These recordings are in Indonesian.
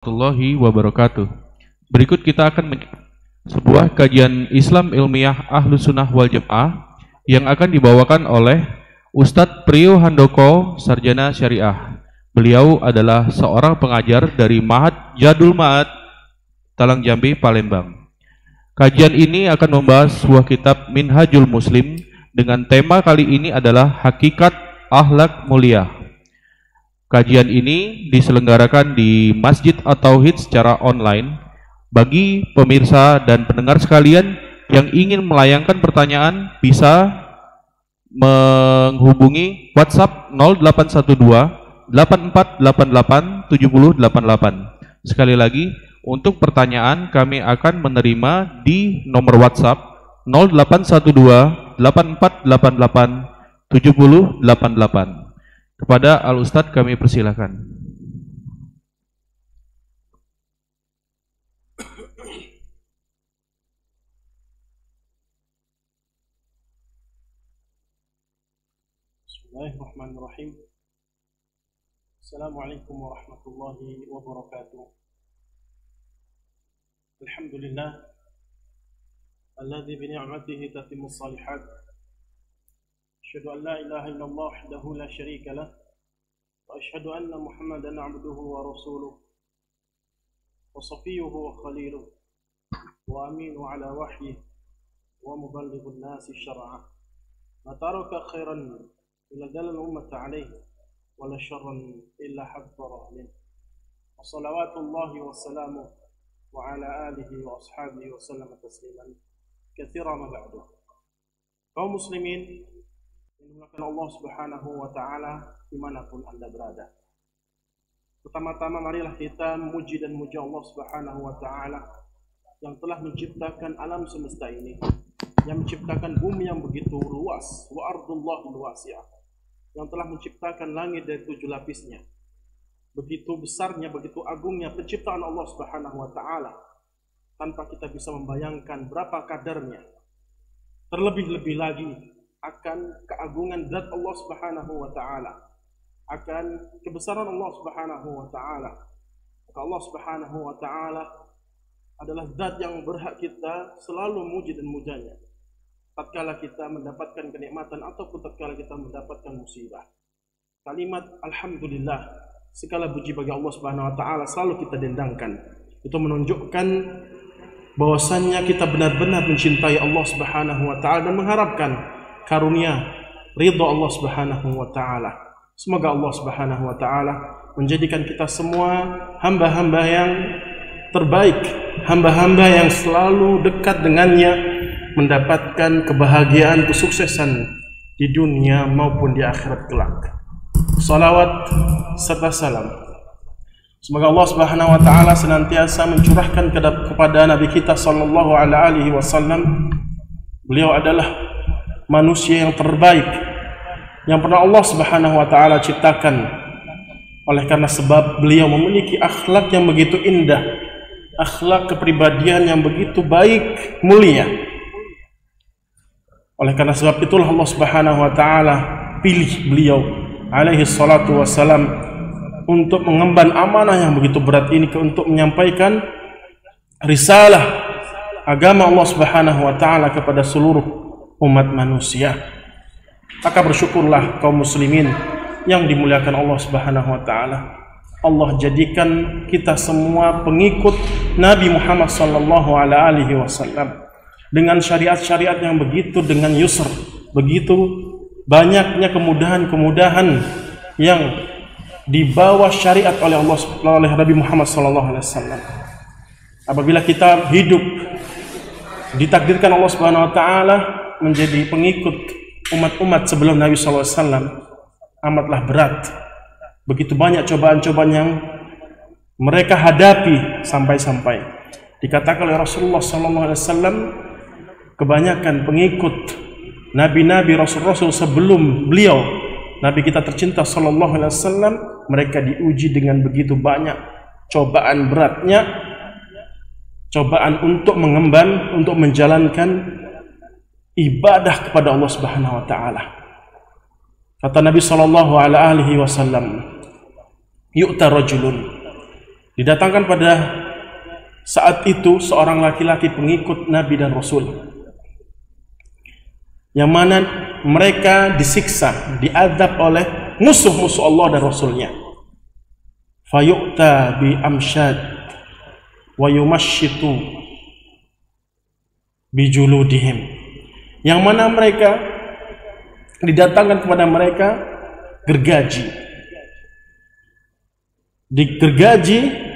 Warahmatullahi wabarakatuh. Berikut kita akan sebuah kajian Islam ilmiah Ahlus Sunnah wal Jamaah yang akan dibawakan oleh Ustadz Priyo Handoko, Sarjana Syariah. Beliau adalah seorang pengajar dari Ma'had Jadul Ma'ad, Talang Jambi, Palembang. Kajian ini akan membahas sebuah kitab Minhajul Muslim dengan tema kali ini adalah Hakikat Akhlak Mulia. Kajian ini diselenggarakan di Masjid At-Tauhid secara online. Bagi pemirsa dan pendengar sekalian yang ingin melayangkan pertanyaan bisa menghubungi WhatsApp 0812 8488 7088. Sekali lagi, untuk pertanyaan kami akan menerima di nomor WhatsApp 0812 8488 7088. Kepada Al-Ustadz kami persilakan. Bismillahirrahmanirrahim. Assalamualaikum warahmatullahi wabarakatuh. Alhamdulillah alladzi bi ni'matihi tatimmus shalihat. أشهد أن لا إله إلا الله وحده لا شريك له وأشهد أن محمدا عبده ورسوله وصفيه وخليله وأمين على وحيه ومبلغ الناس شرعه ما ترك خيرا إلا دل الأمة عليه ولا شرا إلا حذر منه وصلوات الله وسلامه وعلى آله وأصحابه وسلم تسليما كثيرا ما بعده. Kaum muslimin dimuliakan Allah Subhanahu wa taala dimanapun Anda berada. Pertama-tama marilah kita memuji dan memuji Allah Subhanahu wa taala yang telah menciptakan alam semesta ini, yang menciptakan bumi yang begitu luas, wa ardullahi wasi'ah, yang telah menciptakan langit dari 7 lapisnya. Begitu besarnya, begitu agungnya penciptaan Allah Subhanahu wa taala, tanpa kita bisa membayangkan berapa kadarnya. Terlebih-lebih lagi akan keagungan zat Allah Subhanahu wa taala, akan kebesaran Allah Subhanahu wa taala. Maka Allah Subhanahu wa taala adalah zat yang berhak kita selalu memuji dan memujanya tatkala kita mendapatkan kenikmatan ataupun tatkala kita mendapatkan musibah. Kalimat alhamdulillah, segala puji bagi Allah Subhanahu wa taala selalu kita dendangkan. Itu menunjukkan bahwasannya kita benar-benar mencintai Allah Subhanahu wa taala dan mengharapkan karunia ridha Allah Subhanahu wa taala. Semoga Allah Subhanahu wa taala menjadikan kita semua hamba-hamba yang terbaik, hamba-hamba yang selalu dekat dengannya, mendapatkan kebahagiaan, kesuksesan di dunia maupun di akhirat kelak. Salawat serta salam semoga Allah Subhanahu wa taala senantiasa mencurahkan kepada Nabi kita sallallahu alaihi wasallam. Beliau adalah manusia yang terbaik yang pernah Allah Subhanahu wa taala ciptakan. Oleh karena sebab beliau memiliki akhlak yang begitu indah, akhlak kepribadian yang begitu baik, mulia. Oleh karena sebab itulah Allah Subhanahu wa taala pilih beliau alaihi salatu wassalam untuk mengemban amanah yang begitu berat ini, untuk menyampaikan risalah agama Allah Subhanahu wa taala kepada seluruh umat manusia. Maka bersyukurlah kaum muslimin yang dimuliakan Allah Subhanahu wa taala. Allah jadikan kita semua pengikut Nabi Muhammad sallallahu alaihi wasallam dengan syariat-syariat yang begitu dengan yusr, begitu banyaknya kemudahan-kemudahan yang dibawa syariat oleh Allah, oleh Nabi Muhammad sallallahu alaihi wasallam. Apabila kita hidup ditakdirkan Allah Subhanahu wa taala menjadi pengikut umat-umat sebelum Nabi SAW, amatlah berat. Begitu banyak cobaan-cobaan yang mereka hadapi sampai-sampai dikatakan oleh Rasulullah SAW, kebanyakan pengikut nabi-nabi, rasul-rasul sebelum beliau, Nabi kita tercinta SAW, mereka diuji dengan begitu banyak cobaan beratnya, cobaan untuk mengemban, untuk menjalankan ibadah kepada Allah Subhanahu wa taala. Kata Nabi sallallahu alaihi wasallam, yu'ta rajulun Didatangkan pada saat itu seorang laki-laki pengikut Nabi dan Rasul, yang mana mereka disiksa, diazab oleh musuh-musuh Allah dan Rasulnya. Fayu'ta bi amsyad wa yumashitu bi juludihim, yang mana mereka didatangkan kepada mereka gergaji.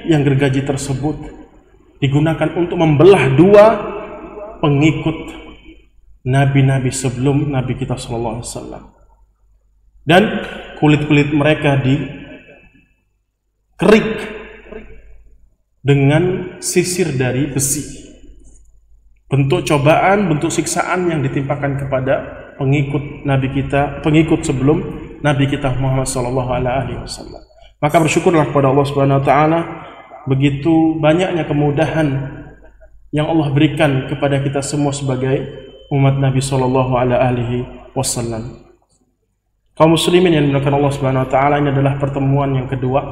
Yang gergaji tersebut digunakan untuk membelah dua pengikut nabi-nabi sebelum Nabi kita sallallahu alaihi wasallam. Dan kulit-kulit mereka dikerik dengan sisir dari besi. Bentuk cobaan, bentuk siksaan yang ditimpakan kepada pengikut Nabi kita, pengikut sebelum Nabi kita Muhammad sallallahu alaihi wasallam. Maka bersyukurlah kepada Allah Subhanahu wa taala, begitu banyaknya kemudahan yang Allah berikan kepada kita semua sebagai umat Nabi sallallahu alaihi wasallam. Kaum muslimin yang dimuliakan Allah Subhanahu wa taala, ini adalah pertemuan yang kedua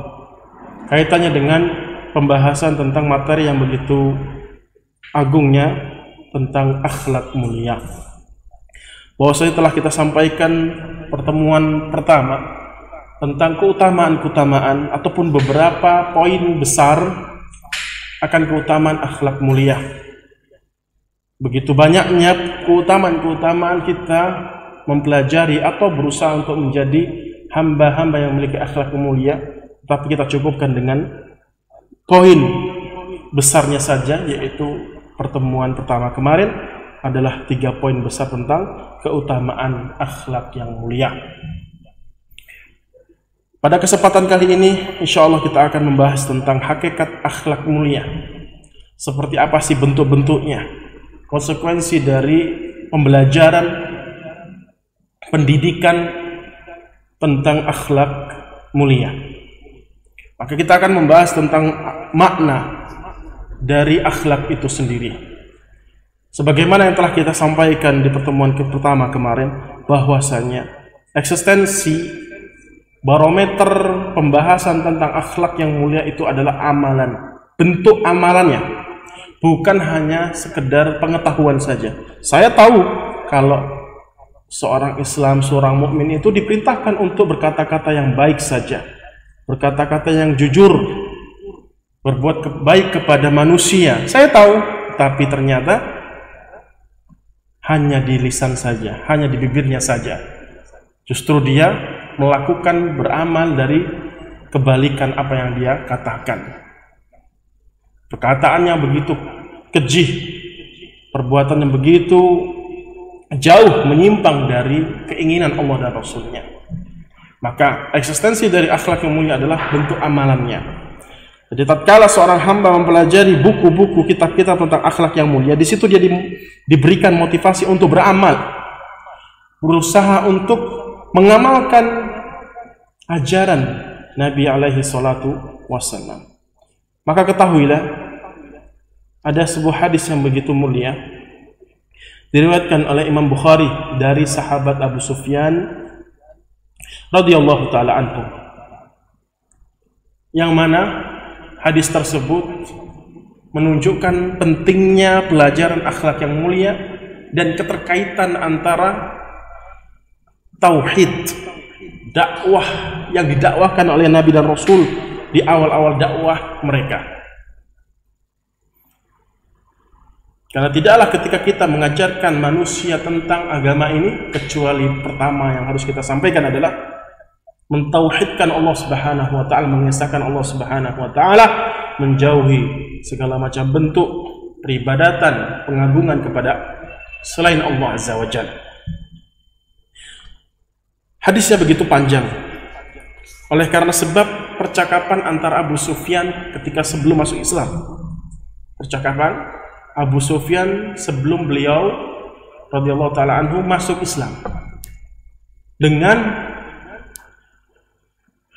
kaitannya dengan pembahasan tentang materi yang begitu agungnya tentang akhlak mulia. Bahwasanya telah kita sampaikan pertemuan pertama tentang keutamaan-keutamaan ataupun beberapa poin besar akan keutamaan akhlak mulia. Begitu banyaknya keutamaan-keutamaan kita mempelajari atau berusaha untuk menjadi hamba-hamba yang memiliki akhlak mulia, tapi kita cukupkan dengan poin besarnya saja, yaitu pertemuan pertama kemarin adalah 3 poin besar tentang keutamaan akhlak yang mulia. Pada kesempatan kali ini, insya Allah kita akan membahas tentang hakikat akhlak mulia. Seperti apa sih bentuk-bentuknya, konsekuensi dari pembelajaran, pendidikan tentang akhlak mulia. Maka kita akan membahas tentang makna dari akhlak itu sendiri. Sebagaimana yang telah kita sampaikan di pertemuan pertama kemarin, bahwasanya eksistensi barometer pembahasan tentang akhlak yang mulia itu adalah amalan, bentuk amalannya, bukan hanya sekedar pengetahuan saja. Saya tahu kalau seorang Islam, seorang mukmin itu diperintahkan untuk berkata-kata yang baik saja, berkata-kata yang jujur, berbuat baik kepada manusia. Saya tahu, tapi ternyata hanya di lisan saja, hanya di bibirnya saja. Justru dia melakukan, beramal dari kebalikan apa yang dia katakan. Perkataannya begitu keji, perbuatan yang begitu jauh menyimpang dari keinginan Allah dan Rasulnya. Maka eksistensi dari akhlak yang mulia adalah bentuk amalannya. Jadi tatkala seorang hamba mempelajari buku-buku, kitab-kitab tentang akhlak yang mulia, di situ dia diberikan motivasi untuk beramal, berusaha untuk mengamalkan ajaran Nabi alaihi salatu wassalam. Maka ketahuilah, ada sebuah hadis yang begitu mulia diriwayatkan oleh Imam Bukhari dari sahabat Abu Sufyan radhiyallahu taala anhu, yang mana hadis tersebut menunjukkan pentingnya pelajaran akhlak yang mulia dan keterkaitan antara tauhid, dakwah yang didakwahkan oleh Nabi dan Rasul di awal-awal dakwah mereka. Karena tidaklah ketika kita mengajarkan manusia tentang agama ini, kecuali pertama yang harus kita sampaikan adalah mentauhidkan Allah Subhanahu wa taala, mengesahkan Allah Subhanahu wa taala, menjauhi segala macam bentuk peribadatan, pengagungan kepada selain Allah Azza wa Jalla. Hadisnya begitu panjang, oleh karena sebab percakapan antara Abu Sufyan ketika sebelum masuk Islam, percakapan Abu Sufyan sebelum beliau radhiyallahu taala anhu masuk Islam dengan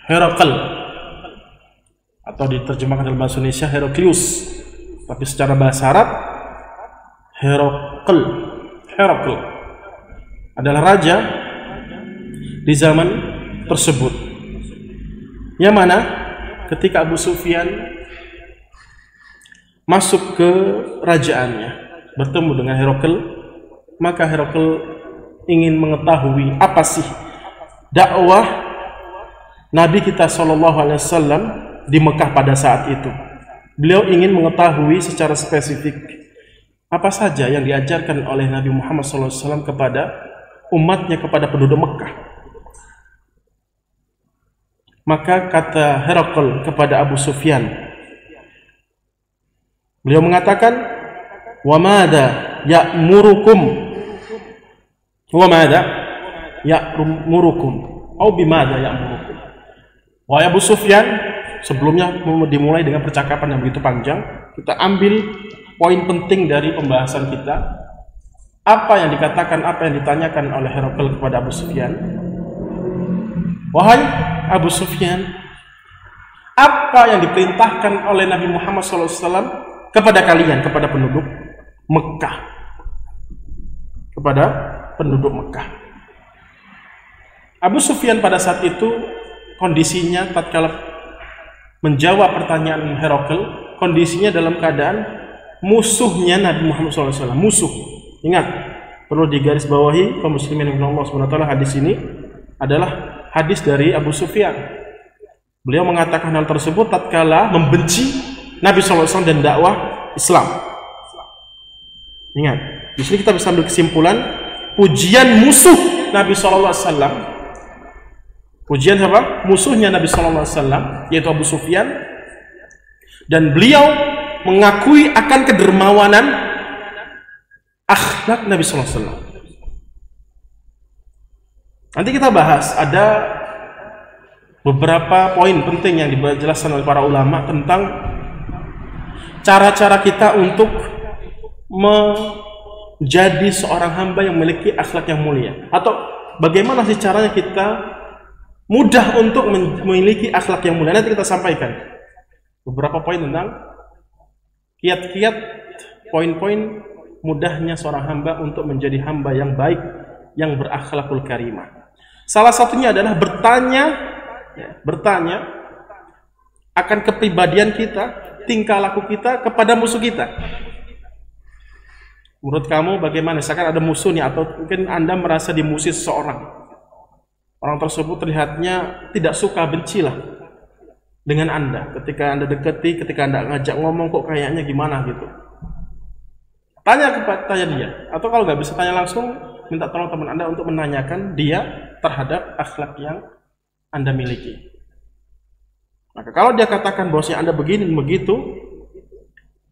Herakl, atau diterjemahkan dalam bahasa Indonesia Heraklius, tapi secara bahasa Arab Herakl adalah raja di zaman tersebut, yang mana ketika Abu Sufyan masuk ke kerajaannya, bertemu dengan Herakl. Maka Herakl ingin mengetahui apa sih dakwah Nabi kita SAW di Mekah pada saat itu. Beliau ingin mengetahui secara spesifik apa saja yang diajarkan oleh Nabi Muhammad SAW kepada umatnya, kepada penduduk Mekah. Maka kata Herakl kepada Abu Sufyan, beliau mengatakan, "Wa madza ya'murukum? Wa madza ya'murukum? Atau bimadza ya'murukum?" Wahai Abu Sufyan, sebelumnya dimulai dengan percakapan yang begitu panjang, kita ambil poin penting dari pembahasan kita. Apa yang dikatakan, apa yang ditanyakan oleh Herakl kepada Abu Sufyan? Wahai Abu Sufyan, apa yang diperintahkan oleh Nabi Muhammad SAW kepada kalian, kepada penduduk Mekah? Kepada penduduk Mekah. Abu Sufyan pada saat itu kondisinya tatkala menjawab pertanyaan Herakl, kondisinya dalam keadaan musuhnya Nabi Muhammad SAW. Musuh. Ingat, perlu digarisbawahi kaum muslimin yang Allah SWT, hadis ini adalah hadis dari Abu Sufyan. Beliau mengatakan hal tersebut tatkala membenci Nabi SAW dan dakwah Islam. Ingat, di sini kita bisa ambil kesimpulan pujian musuh Nabi SAW. Pujian apa? Musuhnya Nabi SAW, yaitu Abu Sufyan. Dan beliau mengakui akan kedermawanan akhlak Nabi SAW. Nanti kita bahas, ada beberapa poin penting yang dijelaskan oleh para ulama tentang cara-cara kita untuk menjadi seorang hamba yang memiliki akhlak yang mulia, atau bagaimana sih caranya kita mudah untuk memiliki akhlak yang mulia. Nanti kita sampaikan beberapa poin tentang kiat-kiat, poin-poin mudahnya seorang hamba untuk menjadi hamba yang baik, yang berakhlakul karimah. Salah satunya adalah bertanya akan kepribadian kita, tingkah laku kita kepada musuh kita. Menurut kamu bagaimana? Misalkan ada musuh nih, atau mungkin Anda merasa dimusuhi seseorang. Orang tersebut terlihatnya tidak suka, bencilah dengan Anda. Ketika Anda dekati, ketika Anda ngajak ngomong, kok kayaknya gimana gitu. Tanya dia. Atau kalau nggak bisa tanya langsung, minta tolong teman Anda untuk menanyakan dia terhadap akhlak yang Anda miliki. Maka kalau dia katakan bahwasanya Anda begini begitu,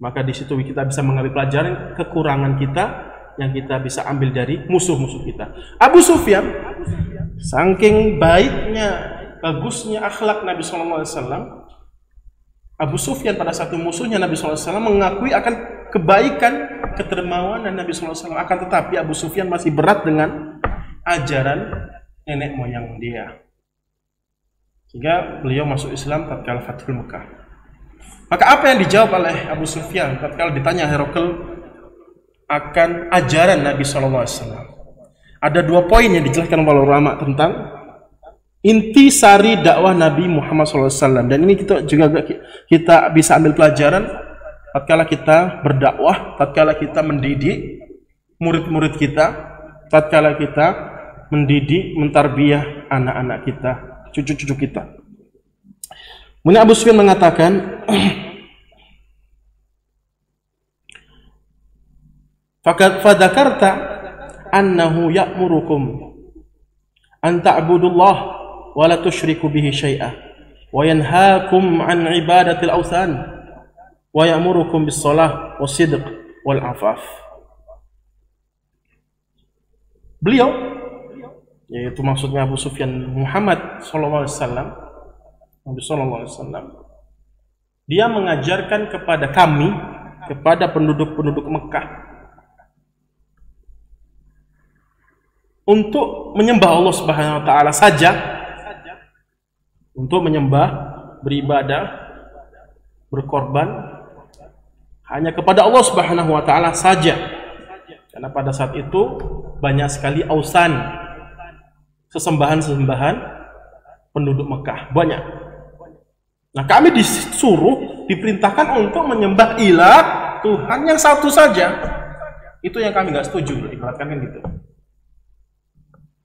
maka di situ kita bisa mengambil pelajaran kekurangan kita yang kita bisa ambil dari musuh-musuh kita. Abu Sufyan, saking baiknya, bagusnya akhlak Nabi SAW, Abu Sufyan pada satu musuhnya Nabi SAW mengakui akan kebaikan, kedermawanan Nabi SAW. Akan tetapi Abu Sufyan masih berat dengan ajaran nenek moyang dia, sehingga beliau masuk Islam tatkala Fathul Mekah. Maka apa yang dijawab oleh Abu Sufyan tatkala ditanya Herakl akan ajaran Nabi SAW? Ada dua poin yang dijelaskan oleh ulama tentang inti sari dakwah Nabi Muhammad SAW, dan ini kita juga kita bisa ambil pelajaran tatkala kita berdakwah, tatkala kita mendidik murid-murid kita, tatkala kita mendidik, mentarbiyah anak-anak kita, cucu-cucu kita. Kemudian Abu Sufyan mengatakan, "Fadzakarta annahu ya'murukum an ta'budullah wa la tusyriku bihi syai'a wa yanhaakum an ibadatil awthan wa ya'murukum bis shalah was-sidq wal afaf." Beliau, yaitu maksudnya Abu Sufyan Muhammad SAW, Nabi SAW, dia mengajarkan kepada kami, kepada penduduk-penduduk Mekah, untuk menyembah Allah Subhanahu Wa Taala saja, untuk menyembah, beribadah, berkorban hanya kepada Allah Subhanahu Wa Taala saja, karena pada saat itu banyak sekali ausan, sesembahan-sesembahan penduduk Mekah, banyak. Nah, kami disuruh, diperintahkan untuk menyembah ilah Tuhan yang satu saja. Itu yang kami nggak setuju, ibaratkan kan gitu.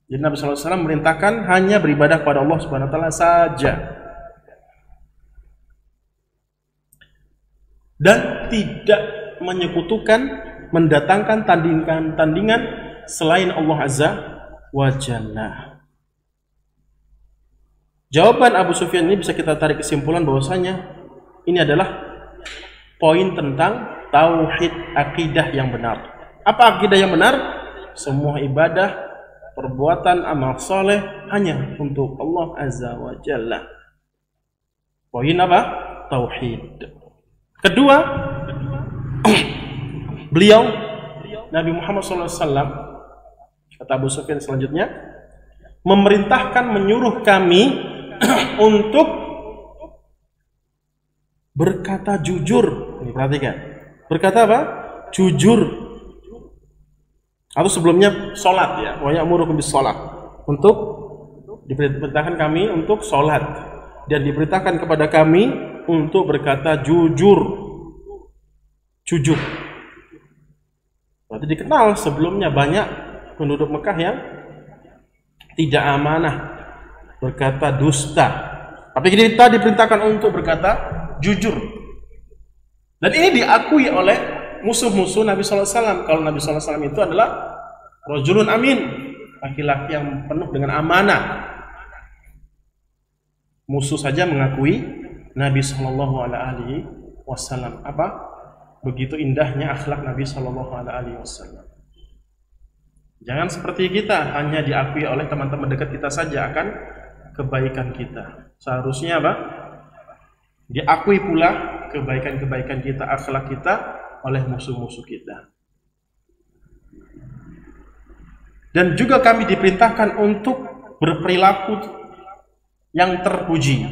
Jadi Nabi SAW memerintahkan hanya beribadah kepada Allah Subhanahu Wa Taala saja, dan tidak menyekutukan, mendatangkan tandingan selain Allah Azza wa Jalla. Jawaban Abu Sufyan ini bisa kita tarik kesimpulan bahwasanya ini adalah poin tentang tauhid akidah yang benar. Apa akidah yang benar? Semua ibadah, perbuatan, amal soleh hanya untuk Allah Azza wa Jalla. Poin apa? Tauhid. Kedua, beliau Nabi Muhammad SAW, kata Abu Sufyan selanjutnya, memerintahkan, menyuruh kami untuk berkata jujur. Ini perhatikan, berkata apa? Jujur. Atau sebelumnya sholat ya, wa ya'murukum bis sholat. Untuk diperintahkan kami untuk sholat, dan diperintahkan kepada kami untuk berkata jujur. Jujur. Berarti dikenal sebelumnya banyak penduduk Mekah yang tidak amanah, berkata dusta. Tapi kita diperintahkan untuk berkata jujur. Dan ini diakui oleh musuh-musuh Nabi SAW. Kalau Nabi SAW itu adalah rajulun amin, laki-laki yang penuh dengan amanah. Musuh saja mengakui Nabi SAW. Apa? Begitu indahnya akhlak Nabi SAW. Jangan seperti kita, hanya diakui oleh teman-teman dekat kita saja akan kebaikan kita. Seharusnya apa? Diakui pula kebaikan-kebaikan kita, akhlak kita oleh musuh-musuh kita. Dan juga kami diperintahkan untuk berperilaku yang terpuji,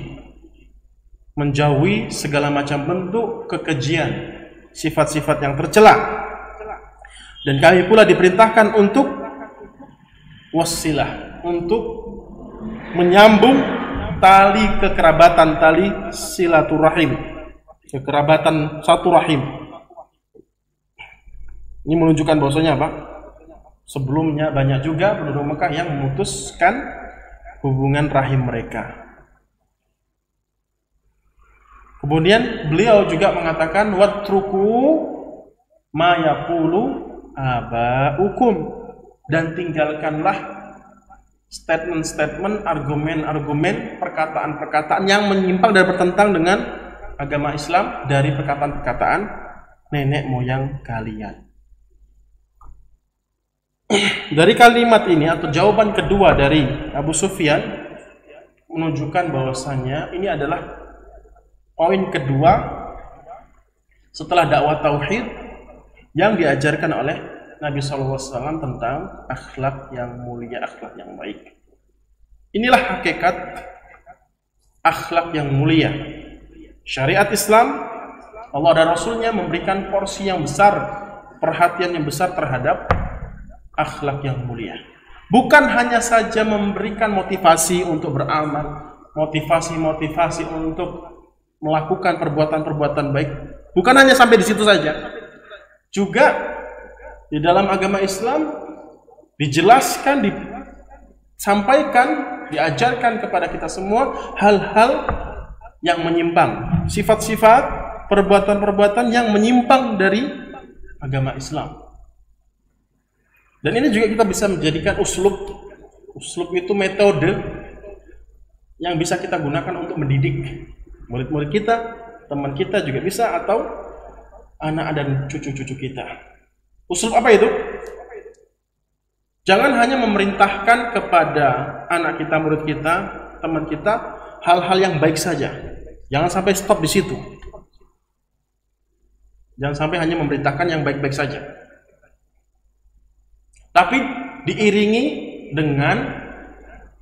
menjauhi segala macam bentuk kekejian, sifat-sifat yang tercela. Dan kami pula diperintahkan untuk wasilah, untuk menyambung tali kekerabatan, tali silaturahim, kekerabatan satu rahim. Ini menunjukkan bahwasanya apa? Sebelumnya banyak juga penduduk Mekah yang memutuskan hubungan rahim mereka. Kemudian beliau juga mengatakan watruku ma yaqulu aba'ukum, dan tinggalkanlah statement-statement, argumen-argumen, perkataan-perkataan yang menyimpang dan bertentang dengan agama Islam dari perkataan-perkataan nenek moyang kalian. Dari kalimat ini atau jawaban kedua dari Abu Sufyan menunjukkan bahwasannya ini adalah poin kedua setelah dakwah tauhid yang diajarkan oleh Nabi SAW tentang akhlak yang mulia, akhlak yang baik. Inilah hakikat akhlak yang mulia. Syariat Islam, Allah dan Rasulnya memberikan porsi yang besar, perhatian yang besar terhadap akhlak yang mulia. Bukan hanya saja memberikan motivasi untuk beramal, motivasi untuk melakukan perbuatan-perbuatan baik. Bukan hanya sampai di situ saja. Juga di dalam agama Islam dijelaskan, disampaikan, diajarkan kepada kita semua hal-hal yang menyimpang, sifat-sifat, perbuatan-perbuatan yang menyimpang dari agama Islam. Dan ini juga kita bisa menjadikan uslub itu metode yang bisa kita gunakan untuk mendidik murid-murid kita, teman kita juga bisa, atau anak dan cucu-cucu kita. Uslub apa itu? Jangan hanya memerintahkan kepada anak kita, murid kita, teman kita hal-hal yang baik saja. Jangan sampai stop di situ. Jangan sampai hanya memerintahkan yang baik-baik saja. Tapi diiringi dengan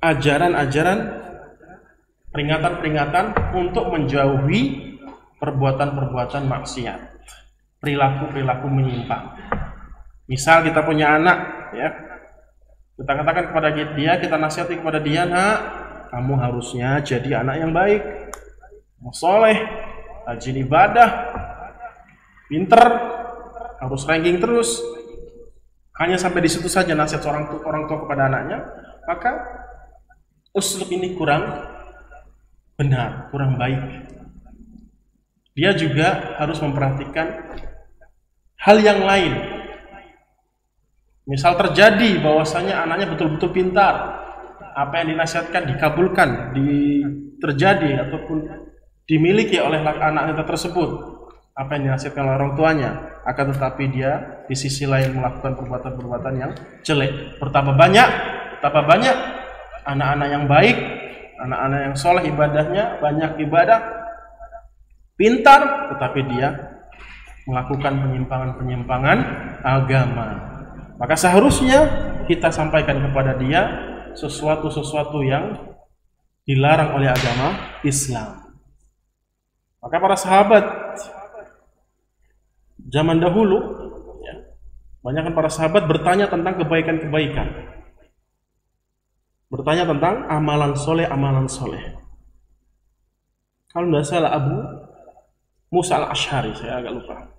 ajaran-ajaran, peringatan-peringatan untuk menjauhi perbuatan-perbuatan maksiat, perilaku-perilaku menyimpang. Misal kita punya anak, ya, kita katakan kepada dia, kita nasihati kepada dia, nak, kamu harusnya jadi anak yang baik, yang soleh, rajin ibadah, pinter, harus ranking terus. Hanya sampai di situ saja nasihat orang tua kepada anaknya, maka uslub ini kurang benar, kurang baik. Dia juga harus memperhatikan hal yang lain. Misal terjadi bahwasanya anaknya betul-betul pintar, apa yang dinasihatkan dikabulkan, terjadi ataupun dimiliki oleh anak tersebut, apa yang dinasihatkan oleh orang tuanya, akan tetapi dia di sisi lain melakukan perbuatan-perbuatan yang jelek. Bertambah banyak anak-anak yang baik, anak-anak yang soleh ibadahnya, banyak ibadah, pintar, tetapi dia melakukan penyimpangan-penyimpangan agama. Maka seharusnya kita sampaikan kepada dia sesuatu yang dilarang oleh agama Islam. Maka para sahabat zaman dahulu, banyakkan para sahabat bertanya tentang kebaikan-kebaikan, bertanya tentang amalan soleh. Kalau tidak salah Abu Musa al-Ash'ari, saya agak lupa,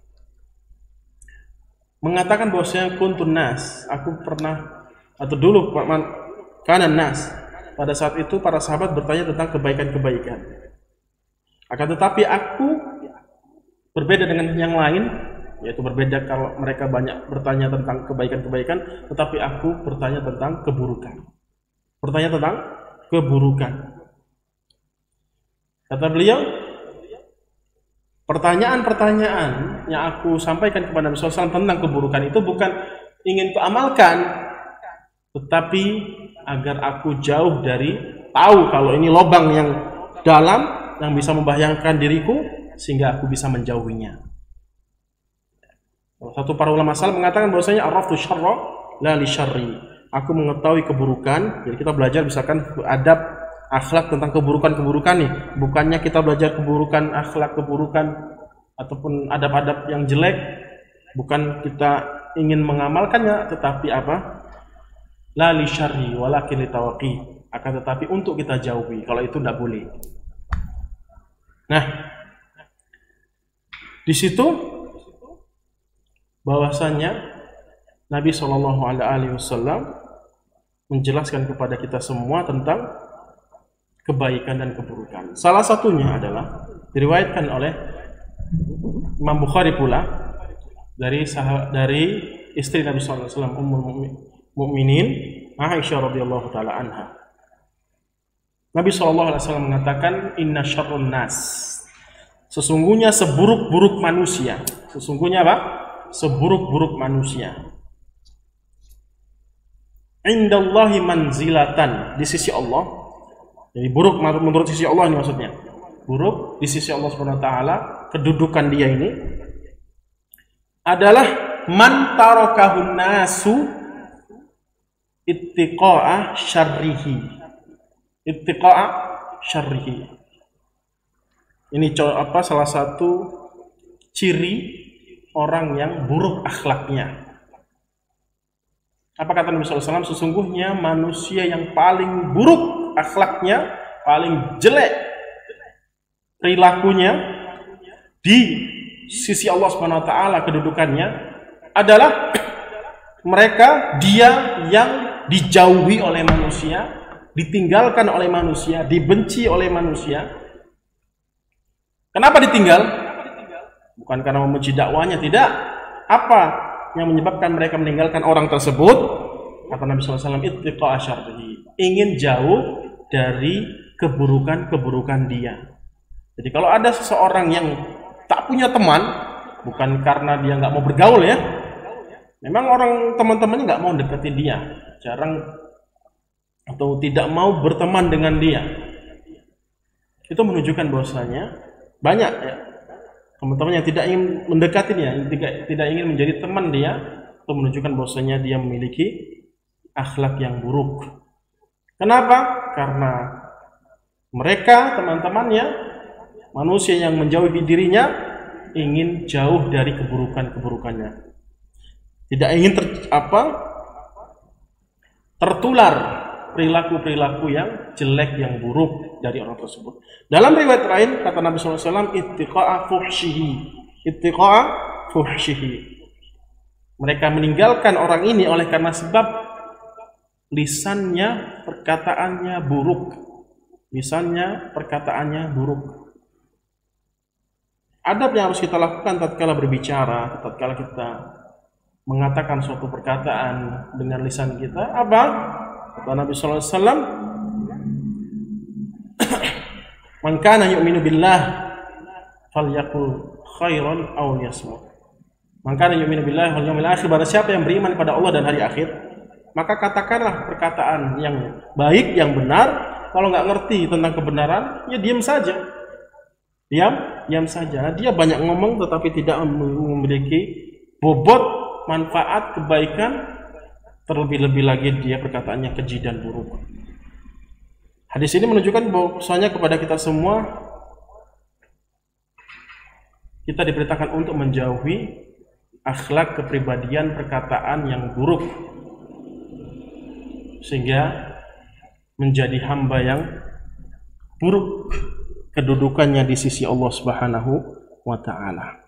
mengatakan bahwasanya kuntun nas, aku pernah atau dulu kanan nas, pada saat itu para sahabat bertanya tentang kebaikan-kebaikan. Akan tetapi aku berbeda dengan yang lain, yaitu berbeda kalau mereka banyak bertanya tentang kebaikan-kebaikan, tetapi aku bertanya tentang keburukan. Kata beliau, pertanyaan-pertanyaan yang aku sampaikan kepada Nabi SAW tentang keburukan itu bukan ingin kuamalkan, tetapi agar aku jauh dari tahu kalau ini lubang yang dalam yang bisa membahayakan diriku, sehingga aku bisa menjauhinya. Satu para ulama salaf mengatakan bahwasanya araftu syarra la li syarri. Aku mengetahui keburukan, jadi kita belajar misalkan adab akhlak tentang keburukan-keburukan nih. Bukannya kita belajar keburukan akhlak, keburukan ataupun adab-adab yang jelek, bukan kita ingin mengamalkannya, tetapi apa? La li syarri walakin li tawaqi. Akan tetapi untuk kita jauhi, kalau itu tidak boleh. Nah, di situ bahwasanya Nabi SAW menjelaskan kepada kita semua tentang kebaikan dan keburukan. Salah satunya adalah diriwayatkan oleh Imam Bukhari pula dari istri Nabi SAW, Ummul Mukminin Aisyah radhiyallahu taala anha. Nabi SAW mengatakan, Inna syarrun nas, sesungguhnya seburuk-buruk manusia. Sesungguhnya apa? Seburuk-buruk manusia. Indallahi manzilatan, di sisi Allah. Jadi buruk menurut sisi Allah ini maksudnya. Buruk di sisi Allah Subhanahu wa taala, kedudukan dia ini adalah man tarakahun nasu ittiqa'a syarrihi. Ini salah satu ciri orang yang buruk akhlaknya. Apa kata Nabi SAW? Sesungguhnya manusia yang paling buruk akhlaknya, paling jelek perilakunya di sisi Allah Subhanahu wa taala, kedudukannya adalah dia yang dijauhi oleh manusia, ditinggalkan oleh manusia, dibenci oleh manusia. Kenapa ditinggal? Bukan karena membenci dakwanya, tidak. Apa yang menyebabkan mereka meninggalkan orang tersebut? Kata Nabi SAW, ittiqa'a syarrihi, ingin jauh dari keburukan-keburukan dia. Jadi kalau ada seseorang yang tak punya teman, bukan karena dia nggak mau bergaul ya, memang orang teman-temannya nggak mau deketin dia, jarang atau tidak mau berteman dengan dia, itu menunjukkan bahwasanya banyak ya teman-teman yang tidak ingin mendekatinya, tidak ingin menjadi teman dia, itu menunjukkan bahwasanya dia memiliki akhlak yang buruk. Kenapa? Karena mereka teman-temannya, manusia yang menjauhi dirinya, ingin jauh dari keburukan-keburukannya, tidak ingin tertular perilaku-perilaku yang jelek, yang buruk dari orang tersebut. Dalam riwayat lain kata Nabi SAW, ittiqa'a fuhshihi. Mereka meninggalkan orang ini oleh karena sebab lisannya, perkataannya buruk. Lisannya, perkataannya buruk. Adab yang harus kita lakukan tatkala berbicara, tatkala kita mengatakan suatu perkataan dengan lisan kita, apa? Kata Nabi sallallahu alaihi wasallam, "Man kana yu'minu billah falyaqul khairan aw liyasmut." Man kana yu'minu billahi wal yawmil akhir, barang siapa yang beriman kepada Allah dan hari akhir, maka katakanlah perkataan yang baik, yang benar. Kalau nggak ngerti tentang kebenaran, ya diam saja. Diam saja. Dia banyak ngomong tetapi tidak memiliki bobot manfaat kebaikan, terlebih-lebih lagi dia perkataannya keji dan buruk. Hadis ini menunjukkan bahwasanya kepada kita semua kita diperintahkan untuk menjauhi akhlak, kepribadian, perkataan yang buruk sehingga menjadi hamba yang buruk kedudukannya di sisi Allah Subhanahu wa taala.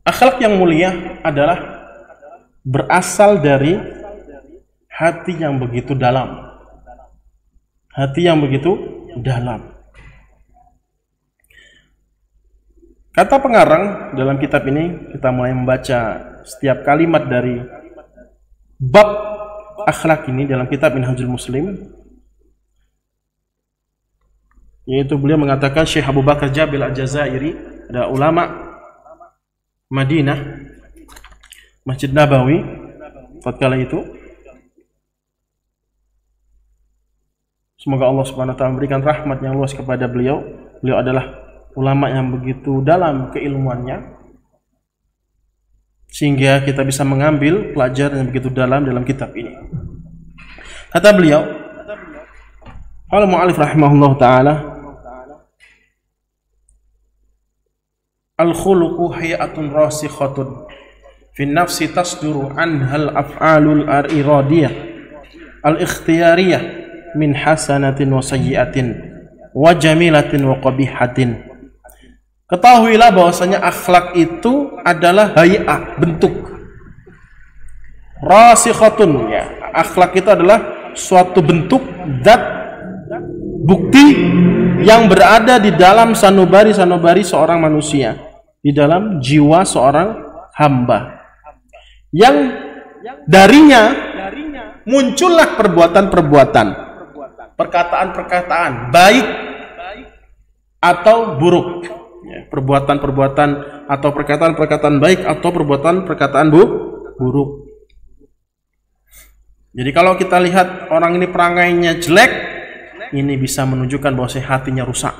Akhlak yang mulia adalah berasal dari hati yang begitu dalam. Hati yang begitu dalam. Kata pengarang dalam kitab ini, kita mulai membaca setiap kalimat dari bab akhlak ini dalam kitab Minhajul Muslim, yaitu beliau mengatakan, Syekh Abu Bakar Jabil Al-Jazairi, ada ulama Madinah, Masjid Nabawi tatkala itu, semoga Allah Subhanahu wa taala memberikan rahmat yang luas kepada beliau. Beliau adalah ulama yang begitu dalam keilmuannya sehingga kita bisa mengambil pelajaran yang begitu dalam kitab ini. Kata beliau, qala mu'allif rahimahullah ta'ala, al-khuluqu hayatun rasikhatun fi nafsi tasduru anhal af'alul iradiyah al-ikhtiyariyah min hasanatin wa sayyiatin wa jamilatin wa qabihatin. Ketahuilah bahwasanya akhlak itu adalah hay'ah, bentuk. Rasikhatun, ya, akhlak itu adalah suatu bentuk, zat, bukti yang berada di dalam sanubari seorang manusia, di dalam jiwa seorang hamba, yang darinya muncullah perbuatan-perbuatan, perkataan-perkataan baik atau buruk, ya, perbuatan-perbuatan atau perkataan-perkataan baik atau perbuatan-perkataan buruk. Jadi kalau kita lihat orang ini perangainya jelek, ini bisa menunjukkan bahwa hatinya rusak,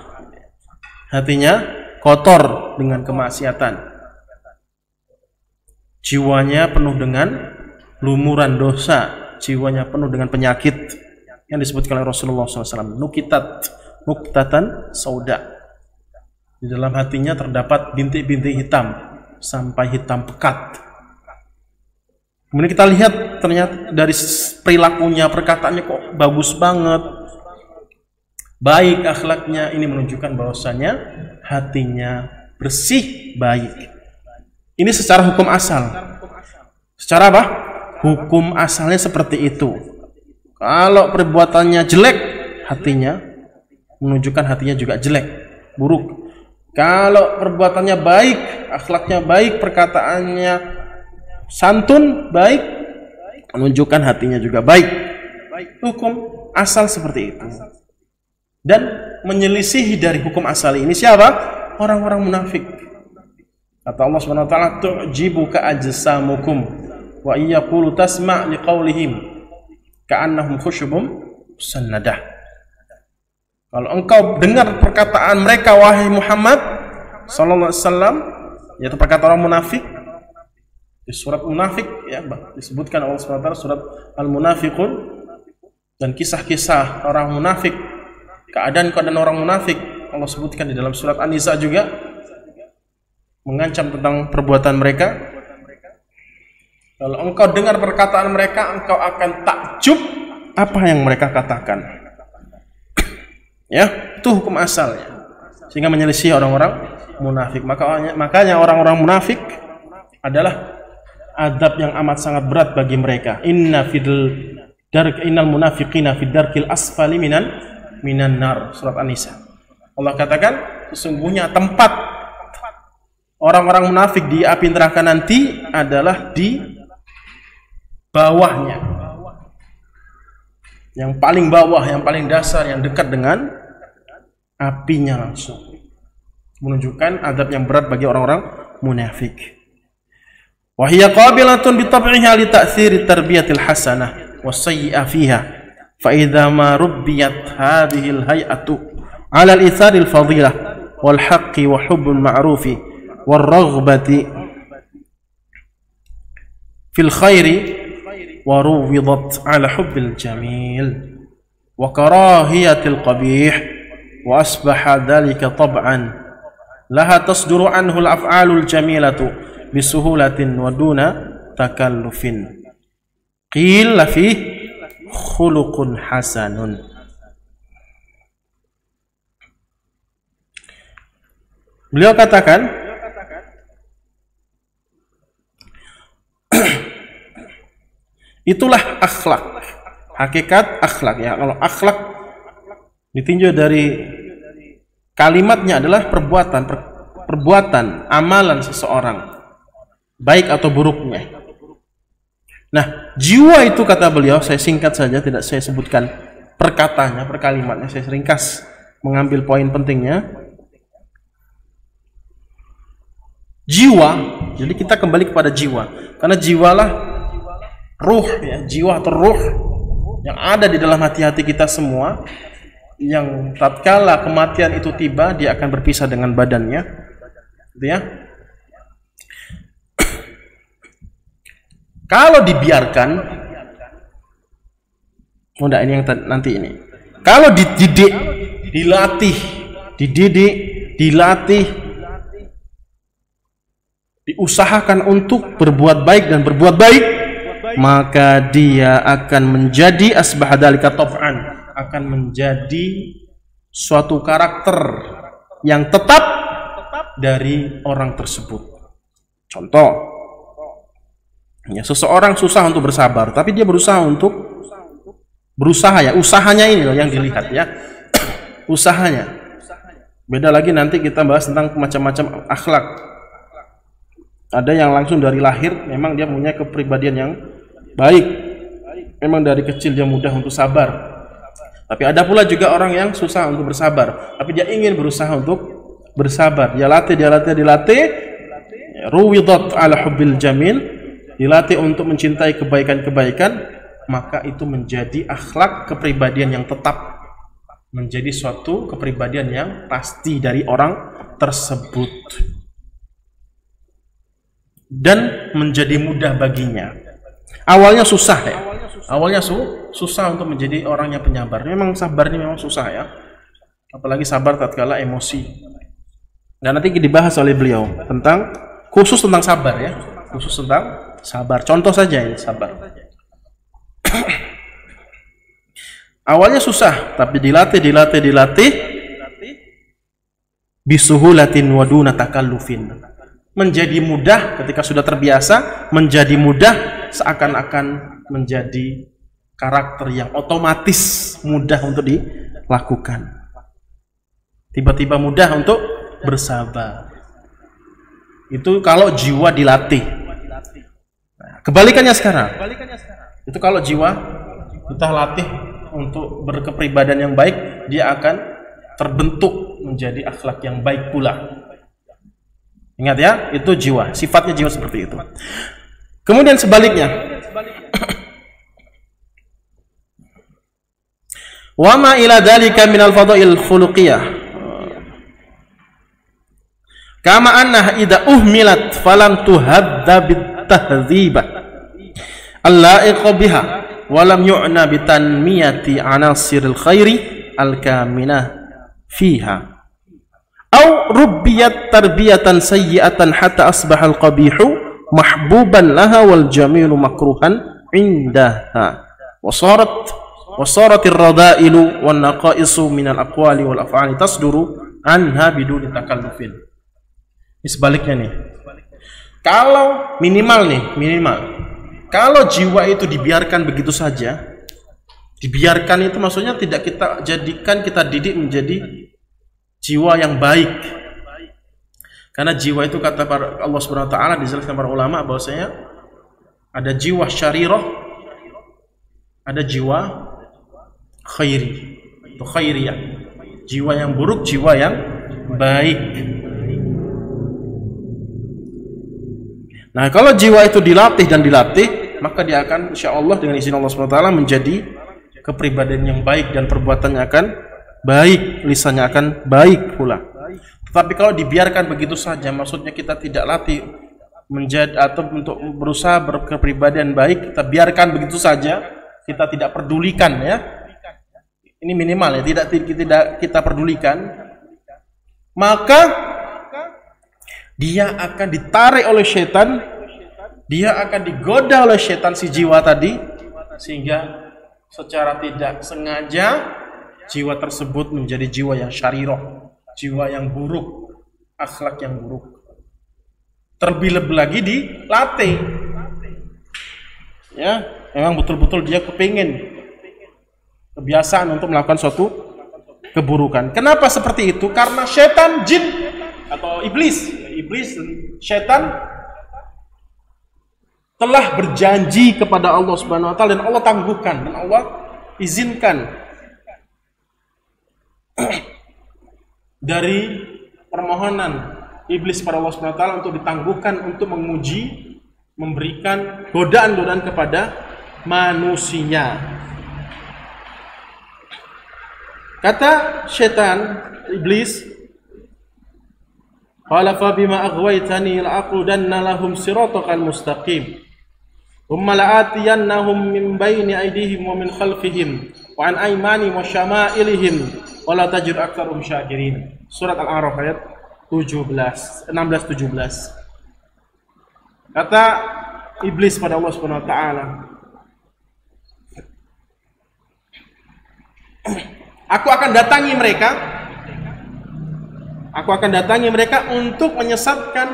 hatinya kotor dengan kemaksiatan, jiwanya penuh dengan lumuran dosa, jiwanya penuh dengan penyakit yang disebutkan oleh Rasulullah SAW, nuktatan sauda. Di dalam hatinya terdapat bintik-bintik hitam sampai hitam pekat. Kemudian kita lihat ternyata dari perilakunya, perkataannya kok bagus banget, baik akhlaknya, ini menunjukkan bahwasanya hatinya bersih, baik. Ini secara hukum asal. Secara apa? Hukum asalnya seperti itu. Kalau perbuatannya jelek, hatinya menunjukkan hatinya juga jelek, buruk. Kalau perbuatannya baik, akhlaknya baik, perkataannya santun, baik, menunjukkan hatinya juga baik. Hukum asal seperti itu. Dan menyelisihi dari hukum asal ini siapa? Orang-orang munafik. Kata Allah Subhanahu wa taala, tu'jibuka ajsamukum wa iyaqulu tasma' liqaulihim ka'annahum khusyubun sannadah. Kalau engkau dengar perkataan mereka, wahai Muhammad sallallahu alaihi wasallam, yaitu perkataan orang munafik, di surat munafik, ya, disebutkan Allah Subhanahu wa taala surat Al-Munafiqun, dan kisah-kisah orang munafik, keadaan-keadaan orang munafik Allah sebutkan di dalam surat An-Nisa juga, mengancam tentang perbuatan mereka. Kalau engkau dengar perkataan mereka, engkau akan takjub apa yang mereka katakan. Ya, itu hukum asalnya. Sehingga menyelisih orang-orang munafik. Makanya orang-orang munafik adalah adab yang amat sangat berat bagi mereka. Innal munafiqina fid darkil asfali minan nar. Surat An-Nisa. Allah katakan, sesungguhnya tempat orang-orang munafik di api neraka nanti adalah di bawahnya, yang paling bawah, yang paling dasar, yang dekat dengan apinya langsung, menunjukkan adab yang berat bagi orang-orang munafik. Wa hiya qabilatun bi tab'iha li ta'thiri tarbiyatil hasanah was-sayyi'ah fiha fa idza ma rubbiyat hadhihi al-hay'atu 'ala al-ithari al-fadilah wal haqqi wa hubbul ma'rufi war raghbati fil khairi وروضت على حب الجميل وكراهية القبيح وأصبح ذلك طبعا لها تصدر عنه الأفعال الجميلة بسهولة ودون تكلف قيل فيه خلق حسن. Beliau katakan, itulah akhlak, hakikat akhlak ya. Kalau akhlak ditinjau dari kalimatnya adalah perbuatan, amalan seseorang, baik atau buruknya. Nah, jiwa itu kata beliau, saya singkat saja, tidak saya sebutkan perkataannya, per kalimatnya, saya ringkas mengambil poin pentingnya. Jiwa, jadi kita kembali kepada jiwa, karena jiwalah ruh ya, jiwa atau ruh yang ada di dalam hati-hati kita semua, yang tatkala kematian itu tiba dia akan berpisah dengan badannya, gitu ya. Kalau dibiarkan, enggak, ini yang nanti ini. Kalau dididik, dilatih, diusahakan untuk berbuat baik dan berbuat baik, maka dia akan menjadi asbahadalika tof'an, akan menjadi suatu karakter yang tetap dari orang tersebut. Contoh, ya, seseorang susah untuk bersabar, tapi dia berusaha ya, usahanya ini loh yang dilihat ya, usahanya. Beda lagi nanti kita bahas tentang macam-macam akhlak. Ada yang langsung dari lahir memang dia punya kepribadian yang baik, memang dari kecil dia mudah untuk sabar. Tapi ada pula juga orang yang susah untuk bersabar, tapi dia ingin berusaha untuk bersabar. Dia latih, ruwidat ala hubbil jamil, dilatih untuk mencintai kebaikan-kebaikan, maka itu menjadi akhlak, kepribadian yang tetap, menjadi suatu kepribadian yang pasti dari orang tersebut, dan menjadi mudah baginya. Awalnya susah ya, awalnya susah untuk menjadi orang yang penyabar. Memang sabar ini memang susah ya, apalagi sabar tatkala emosi. Dan nanti dibahas oleh beliau tentang khusus tentang sabar ya, khusus tentang sabar. Contoh saja ini sabar. Awalnya susah, tapi dilatih, bisuhulatin waduna takallufin, menjadi mudah ketika sudah terbiasa, menjadi mudah seakan-akan menjadi karakter yang otomatis mudah untuk dilakukan. Tiba-tiba mudah untuk bersabar. Itu kalau jiwa dilatih. Nah, kebalikannya sekarang. Itu kalau jiwa kita latih untuk berkepribadian yang baik, dia akan terbentuk menjadi akhlak yang baik pula. Ingat ya, itu jiwa, sifatnya jiwa seperti itu. Kemudian sebaliknya, wa ma ila dzalika minal fadail khuluqiyah, kama annaha idza uhmilat falam tuhadda bitahdhiba allaiqa biha wa lam yu'na bitanmiyati anasiril khairi al-kaminah fiha aw rubbiyat tarbiyatan sayyi'atan hatta asbaha al-qabihu mahbuban laha wal jamilu makruhan indaha wasaratir radailu wan naqaisu minal aqwali wal af'ali tasduru anha biduni takallufin. Ini sebaliknya nih. Kalau minimal kalau jiwa itu dibiarkan begitu saja, dibiarkan itu maksudnya tidak kita jadikan, kita didik menjadi jiwa yang baik. Karena jiwa itu kata Allah Subhanahu wa taala dijelaskan para ulama bahwasanya ada jiwa syarirah, ada jiwa khairi atau khairiyah. Jiwa yang buruk, jiwa yang baik. Nah, kalau jiwa itu dilatih dan dilatih, maka dia akan insya Allah dengan izin Allah SWT menjadi kepribadian yang baik dan perbuatannya akan baik, lisannya akan baik pula. Tetapi kalau dibiarkan begitu saja, maksudnya kita tidak latih menjadi atau untuk berusaha berkepribadian baik, kita biarkan begitu saja, kita tidak pedulikan ya. Ini minimal ya, tidak kita pedulikan, maka dia akan ditarik oleh setan, dia akan digoda oleh setan si jiwa tadi, sehingga secara tidak sengaja jiwa tersebut menjadi jiwa yang syarirah, jiwa yang buruk, akhlak yang buruk. Terlebih-lebih lagi dilatih, ya, memang betul-betul dia kepingin kebiasaan untuk melakukan suatu keburukan. Kenapa seperti itu? Karena setan, jin atau iblis, setan telah berjanji kepada Allah Subhanahu wa taala dan Allah tangguhkan dan Allah izinkan dari permohonan iblis pada Allah Subhanahu wa taala untuk ditangguhkan untuk menguji, memberikan godaan-godaan kepada manusia. Kata setan, iblis, qala fa bima aghwaytani la'aqudanna lahum siratakal mustaqim thumma la'atiyannahum min bayni aydihim wa min khalfihim wa an aymanihim wa syama'ilihim wa la tajid aktsarum syakirin. Surat Al-A'raf ayat 16-17. Kata iblis pada Allah Subhanahu wa taala, aku akan datangi mereka untuk menyesatkan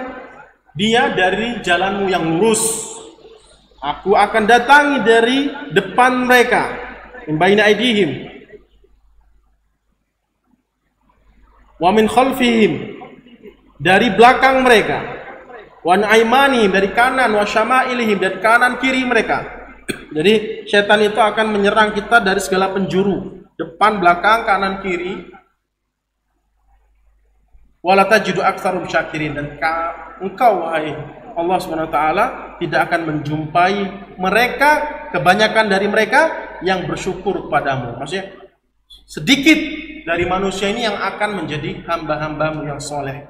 dia dari jalanmu yang lurus. Aku akan datangi dari depan mereka, min baini aydihim wa min khalfihim, dari belakang mereka, wa an aymanihim, dari kanan, wa syama'ilihim, dari kanan kiri mereka. Jadi setan itu akan menyerang kita dari segala penjuru, depan, belakang, kanan, kiri. Wala tajidu aktsarum syakirin, dan engkau wahai Allah Subhanahu wa taala tidak akan menjumpai mereka, kebanyakan dari mereka yang bersyukur kepadamu. Maksudnya sedikit dari manusia ini yang akan menjadi hamba-hambamu yang soleh.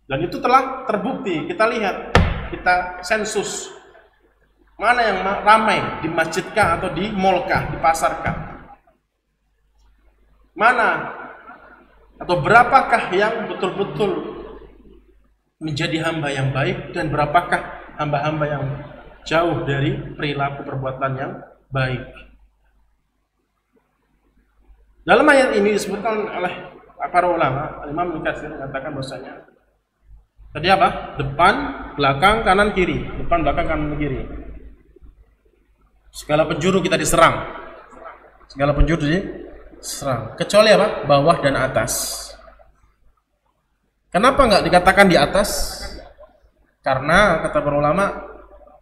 Dan itu telah terbukti. Kita lihat, kita sensus mana yang ramai di masjidkah atau di malkah, di pasarkah, mana atau berapakah yang betul-betul menjadi hamba yang baik dan berapakah hamba-hamba yang jauh dari perilaku perbuatan yang baik. Dalam ayat ini disebutkan oleh para ulama, Imam Ibnu Katsir mengatakan bahwasanya tadi apa? Depan, belakang, kanan, kiri. Depan, belakang, kanan, kiri. Segala penjuru kita diserang. Segala penjuru diserang. Kecuali apa? Bawah dan atas. Kenapa nggak dikatakan di atas? Karena kata para ulama,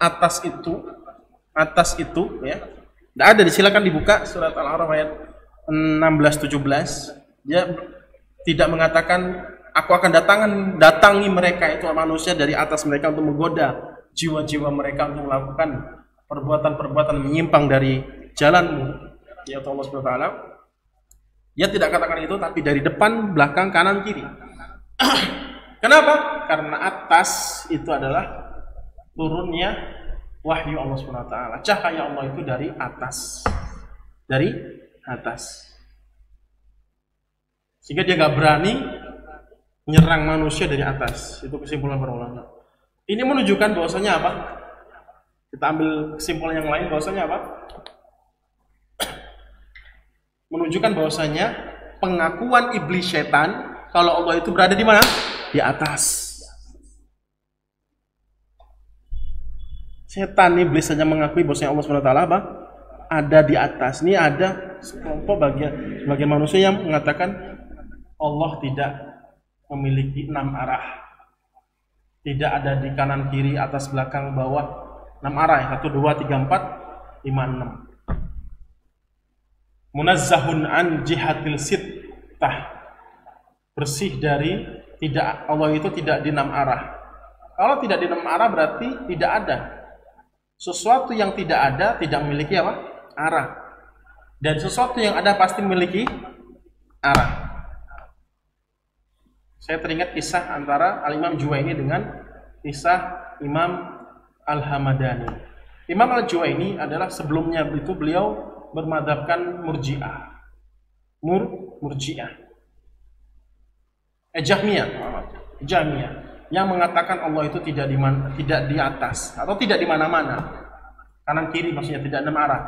atas itu ya, tidak ada. Silakan dibuka surat Al-A'raf ayat 16-17. Dia tidak mengatakan aku akan datangi mereka, itu manusia, dari atas mereka untuk menggoda jiwa-jiwa mereka untuk melakukan perbuatan-perbuatan menyimpang dari jalanmu, ya Allah Subhanahu wa taala. Dia tidak katakan itu, tapi dari depan, belakang, kanan, kiri. Kenapa? Karena atas itu adalah turunnya wahyu Allah Subhanahu wa taala. Cahaya Allah itu dari atas. Dari atas. Sehingga dia enggak berani menyerang manusia dari atas. Itu kesimpulan para ulama. Ini menunjukkan bahwasanya apa? Kita ambil kesimpulan yang lain bahwasanya apa? Menunjukkan bahwasanya pengakuan iblis setan kalau Allah itu berada di mana? Di atas. Setan iblis saja mengakui bahwasanya Allah SWT apa? Ada di atas. Ini ada sekelompok bagian manusia yang mengatakan Allah tidak memiliki 6 arah. Tidak ada di kanan, kiri, atas, belakang, bawah. 6 arah. 1, 2, 3, 4, 5, 6. Munazzahun an jihatil sittah. Bersih dari tidak, Allah itu tidak di 6 arah. Kalau tidak di 6 arah berarti tidak ada. Sesuatu yang tidak ada tidak memiliki apa? Arah. Dan sesuatu yang ada pasti memiliki arah. Saya teringat kisah antara Al-Imam Juwaini dengan kisah Imam Al-Hamadani. Imam Al-Juwaini adalah sebelumnya itu beliau bermadhabkan Murji'ah. Murji'ah. Jahmiyah yang mengatakan Allah itu tidak di atas atau tidak di mana-mana. Kanan kiri maksudnya tidak 6 arah.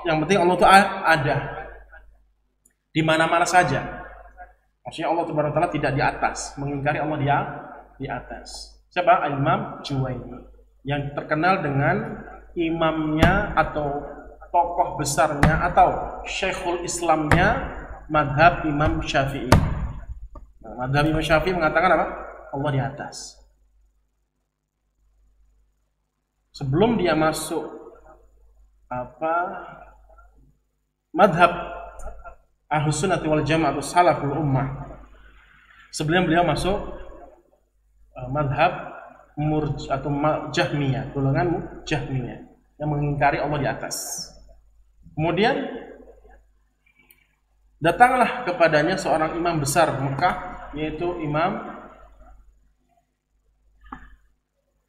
Yang penting Allah itu ada di mana-mana saja. Maksudnya Allah Subhanahu wa taala tidak di atas, mengingkari Allah dia di atas. Siapa? Imam Juwaini yang terkenal dengan imamnya atau tokoh besarnya atau syekhul Islamnya madhab Imam Syafi'i. Madhab Imam Syafi'i mengatakan apa? Allah di atas. Sebelum dia masuk madhab Ahlus Sunnah wal Jamaah atau Salaful Ummah, sebelum beliau masuk madhab atau Jahmiyah, golongan Jahmiyah yang mengingkari Allah di atas. Kemudian datanglah kepadanya seorang imam besar Mekah, yaitu Imam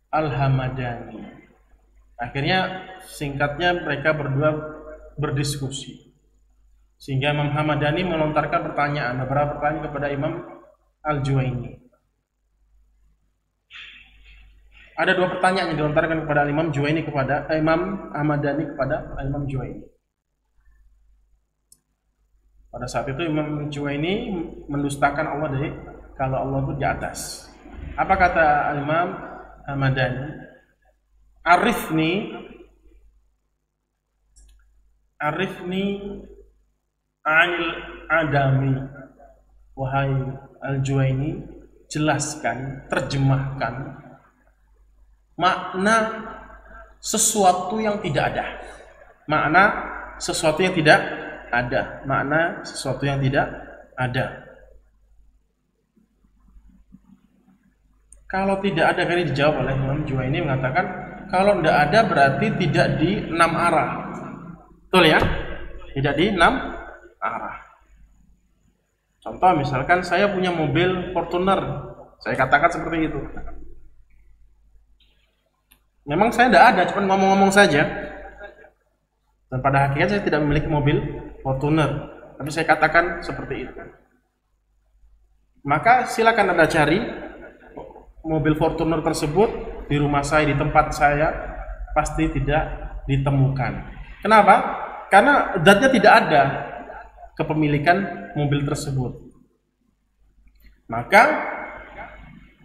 Al-Hamadani. Akhirnya singkatnya mereka berdua berdiskusi. Sehingga Imam Hamadani melontarkan beberapa pertanyaan kepada Imam Al-Juwaini. Ada 2 pertanyaan yang dilontarkan kepada Imam Juwaini kepada Imam Hamadani kepada Imam Juwaini. Pada saat itu Imam Juwaini mendustakan Allah kalau Allah itu di atas. Apa kata Imam Hamadani? Arifni anil adami, wahai Al-Juwaini, jelaskan, terjemahkan makna sesuatu yang tidak ada. Makna sesuatu yang tidak ada. Makna sesuatu yang tidak ada. Kalau tidak ada, kan dijawab oleh Imam Juwaini mengatakan kalau tidak ada berarti tidak di 6 arah. Betul ya? Tidak di 6 arah. Contoh misalkan saya punya mobil Fortuner, saya katakan seperti itu. Memang saya tidak ada, cuma ngomong-ngomong saja. Dan pada hakikatnya saya tidak memiliki mobil Fortuner, tapi saya katakan seperti itu. Maka silakan Anda cari mobil Fortuner tersebut di rumah saya, di tempat saya, pasti tidak ditemukan. Kenapa? Karena zatnya tidak ada kepemilikan mobil tersebut. Maka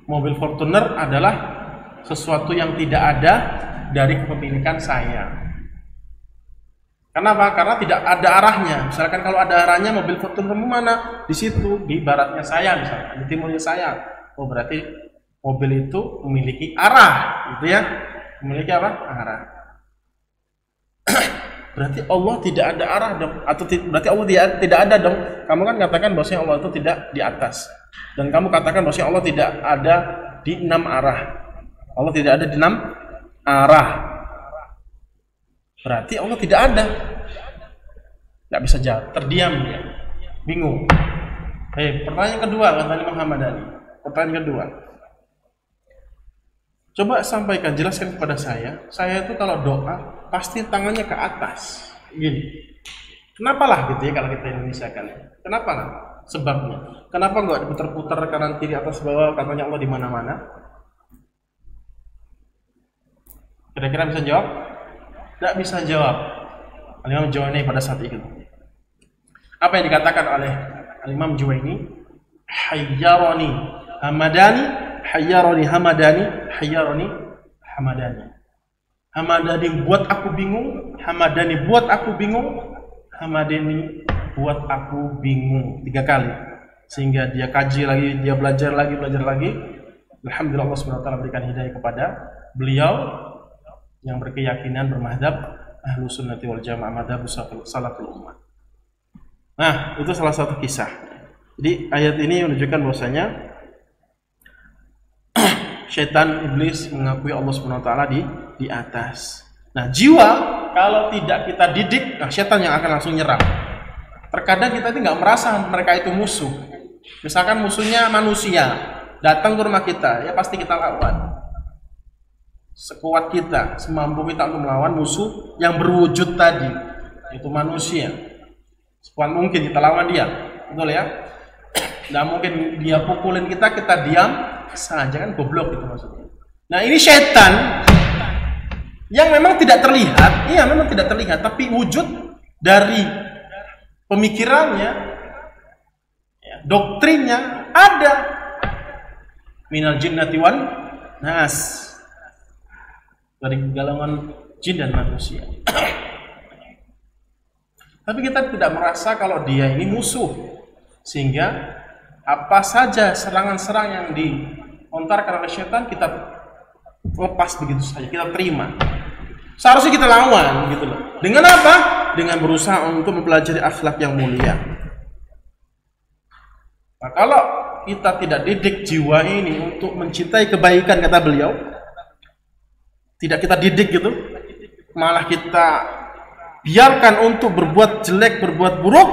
mobil Fortuner adalah sesuatu yang tidak ada dari kepemilikan saya. Kenapa? Karena tidak ada arahnya. Misalkan kalau ada arahnya, mobil Fortuner mana? Di situ, di baratnya saya misalkan, di timurnya saya. Oh, berarti mobil itu memiliki arah, gitu ya. Memiliki apa? Arah. Berarti Allah tidak ada arah dong, atau berarti Allah tidak ada dong. Kamu kan katakan bahwasanya Allah itu tidak di atas, dan kamu katakan bahwasanya Allah tidak ada di 6 arah. Allah tidak ada di 6 arah. Berarti Allah tidak ada. Nggak bisa jawab, terdiam dia, bingung. Pertanyaan kedua kata Imam Hamadani. Pertanyaan kedua, coba sampaikan, jelaskan kepada saya itu kalau doa pasti tangannya ke atas, gini. Kenapa lah gitu ya kalau kita Indonesia kan? Kenapa lah? Sebabnya. Kenapa nggak diputar-putar kanan kiri atas bawah, katanya Allah di mana-mana? Kira-kira bisa jawab? Tidak bisa jawab. Al-Imam Juwaini pada saat itu. Apa yang dikatakan oleh Al-Imam Juwaini? Hayyarani hamadani, hayyarani hamadani, hayyarani hamadani. Hamadani buat aku bingung, hamadani buat aku bingung, hamadani buat aku bingung. 3 kali. Sehingga dia kaji lagi, dia belajar lagi. Alhamdulillah Allah SWT berikan hidayah kepada beliau yang berkeyakinan bermadhab Ahlus Sunnati wal Jamaah, madhab salatul ummah. Nah, itu salah satu kisah. Jadi ayat ini menunjukkan bahwasanya syaitan iblis mengakui Allah SWT di atas. Nah, jiwa kalau tidak kita didik, nah syaitan yang akan langsung nyerang. Terkadang kita itu nggak merasa mereka itu musuh. Misalkan musuhnya manusia datang ke rumah kita, ya pasti kita lawan. Sekuat kita, semampu kita untuk melawan musuh yang berwujud tadi, itu manusia. Sekuat mungkin kita lawan dia, betul ya? Nggak mungkin dia pukulin kita diam saja, kan goblok itu maksudnya. Nah ini setan yang memang tidak terlihat, iya memang tidak terlihat, tapi wujud dari pemikirannya, ya, doktrinnya ada. Minal jinnati wan nas, dari golongan jin dan manusia. Tapi kita tidak merasa kalau dia ini musuh, sehingga apa saja serangan-serang yang dilontarkan oleh syaitan kita lepas begitu saja, kita terima. Seharusnya kita lawan gitu loh. Dengan apa? Dengan berusaha untuk mempelajari akhlak yang mulia. Nah, kalau kita tidak didik jiwa ini untuk mencintai kebaikan, kata beliau, tidak kita didik gitu, malah kita biarkan untuk berbuat jelek, berbuat buruk,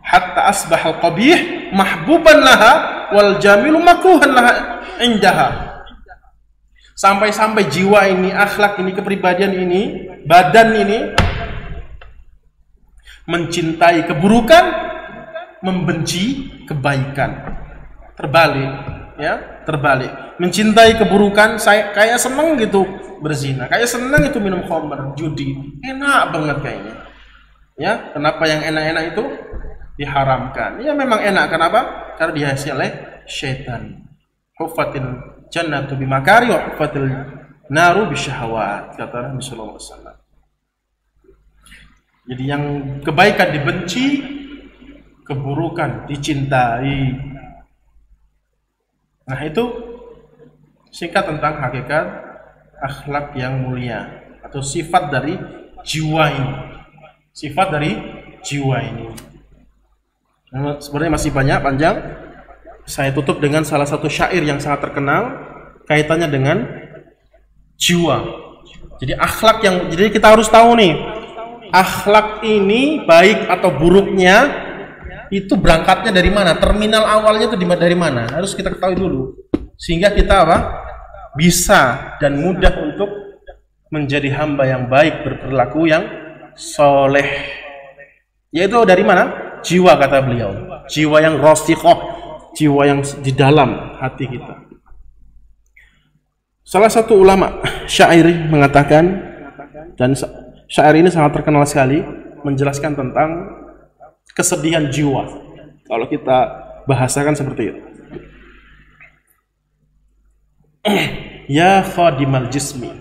hatta asbahal qabih mahbuban laha wal jamilu makruhan laha indaha. Sampai-sampai jiwa ini, akhlak ini, kepribadian ini, badan ini mencintai keburukan, membenci kebaikan. Terbalik, ya, terbalik. Mencintai keburukan, saya kayak seneng gitu berzina, kayak seneng itu minum khamr, judi, enak banget kayaknya. Ya, kenapa yang enak-enak itu diharamkan? Ya memang enak, kenapa? Karena dihasil oleh syaitan. Huffatil jannatu bimakari wa huffatil naru bisyahawat, kata Nabi sallallahu alaihi wasallam. Jadi yang kebaikan dibenci, keburukan dicintai. Nah itu singkat tentang hakikat akhlak yang mulia atau sifat dari jiwa ini. Sifat dari jiwa ini. Nah, sebenarnya masih panjang. Saya tutup dengan salah satu syair yang sangat terkenal kaitannya dengan jiwa. Jadi akhlak yang, jadi kita harus tahu nih, akhlak ini baik atau buruknya itu berangkatnya dari mana? Terminal awalnya itu dari mana? Harus kita ketahui dulu. Sehingga kita apa? Bisa dan mudah untuk menjadi hamba yang baik, berperilaku yang soleh. Yaitu dari mana? Jiwa, kata beliau. Jiwa yang rostiqoh, jiwa yang di dalam hati kita. Salah satu ulama syair mengatakan, dan syair ini sangat terkenal sekali, menjelaskan tentang kesedihan jiwa. Kalau kita bahasakan seperti itu. Ya khadimal jismi,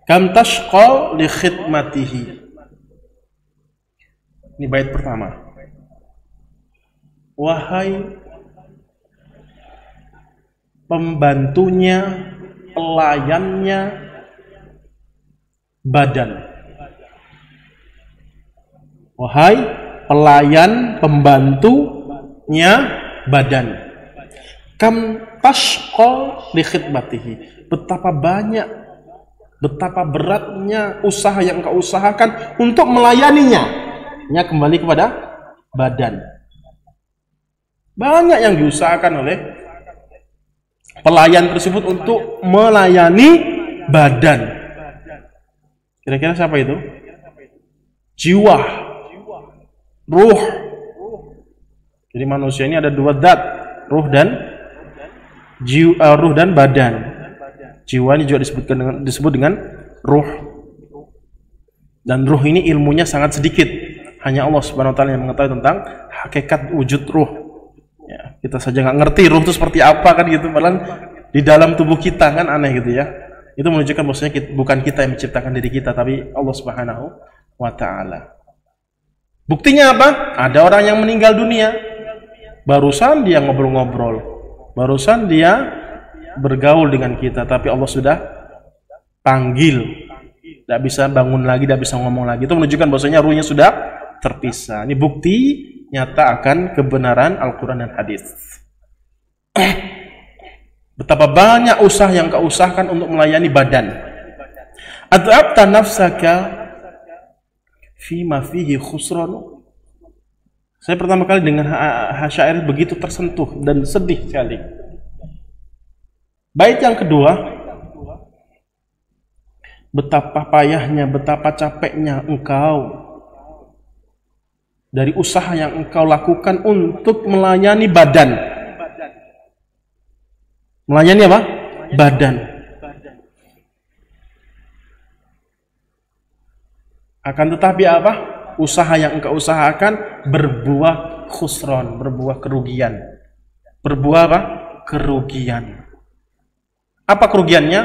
kam tashqa li khidmatihi. Ini bait pertama. Wahai pembantunya, pelayannya badan. Wahai pelayan, pembantunya badan. Kam tashqa li khidmatihi. Betapa banyak, betapa beratnya usaha yang kau usahakan untuk melayaninya. Nya kembali kepada badan. Banyak yang diusahakan oleh pelayan tersebut untuk melayani badan. Kira-kira siapa itu? Jiwa, ruh. Jadi manusia ini ada dua zat, ruh dan badan. Jiwa ini juga disebut dengan ruh. Dan ruh ini ilmunya sangat sedikit. Hanya Allah Subhanahu wa taala yang mengetahui tentang hakikat wujud ruh. Ya, kita saja nggak ngerti ruh itu seperti apa kan gitu, malah di dalam tubuh kita kan aneh gitu ya. Itu menunjukkan bahwasanya bukan kita yang menciptakan diri kita, tapi Allah Subhanahu wa taala. Buktinya apa? Ada orang yang meninggal dunia, barusan dia ngobrol-ngobrol, barusan dia bergaul dengan kita, tapi Allah sudah panggil, tidak bisa bangun lagi, tidak bisa ngomong lagi. Itu menunjukkan bahwasanya ruhnya sudah terpisah. Ini bukti nyata akan kebenaran Al-Quran dan hadis. Betapa banyak usaha yang kau usahakan untuk melayani badan. At'abta nafsaka fima fihi khusran. Saya pertama kali dengan syair begitu tersentuh dan sedih sekali. Bait yang kedua, betapa payahnya, betapa capeknya engkau dari usaha yang engkau lakukan untuk melayani badan. Melayani apa? Badan. Akan tetapi apa? Usaha yang engkau usahakan berbuah khusron, berbuah kerugian. Berbuah apa? Kerugian. Apa kerugiannya?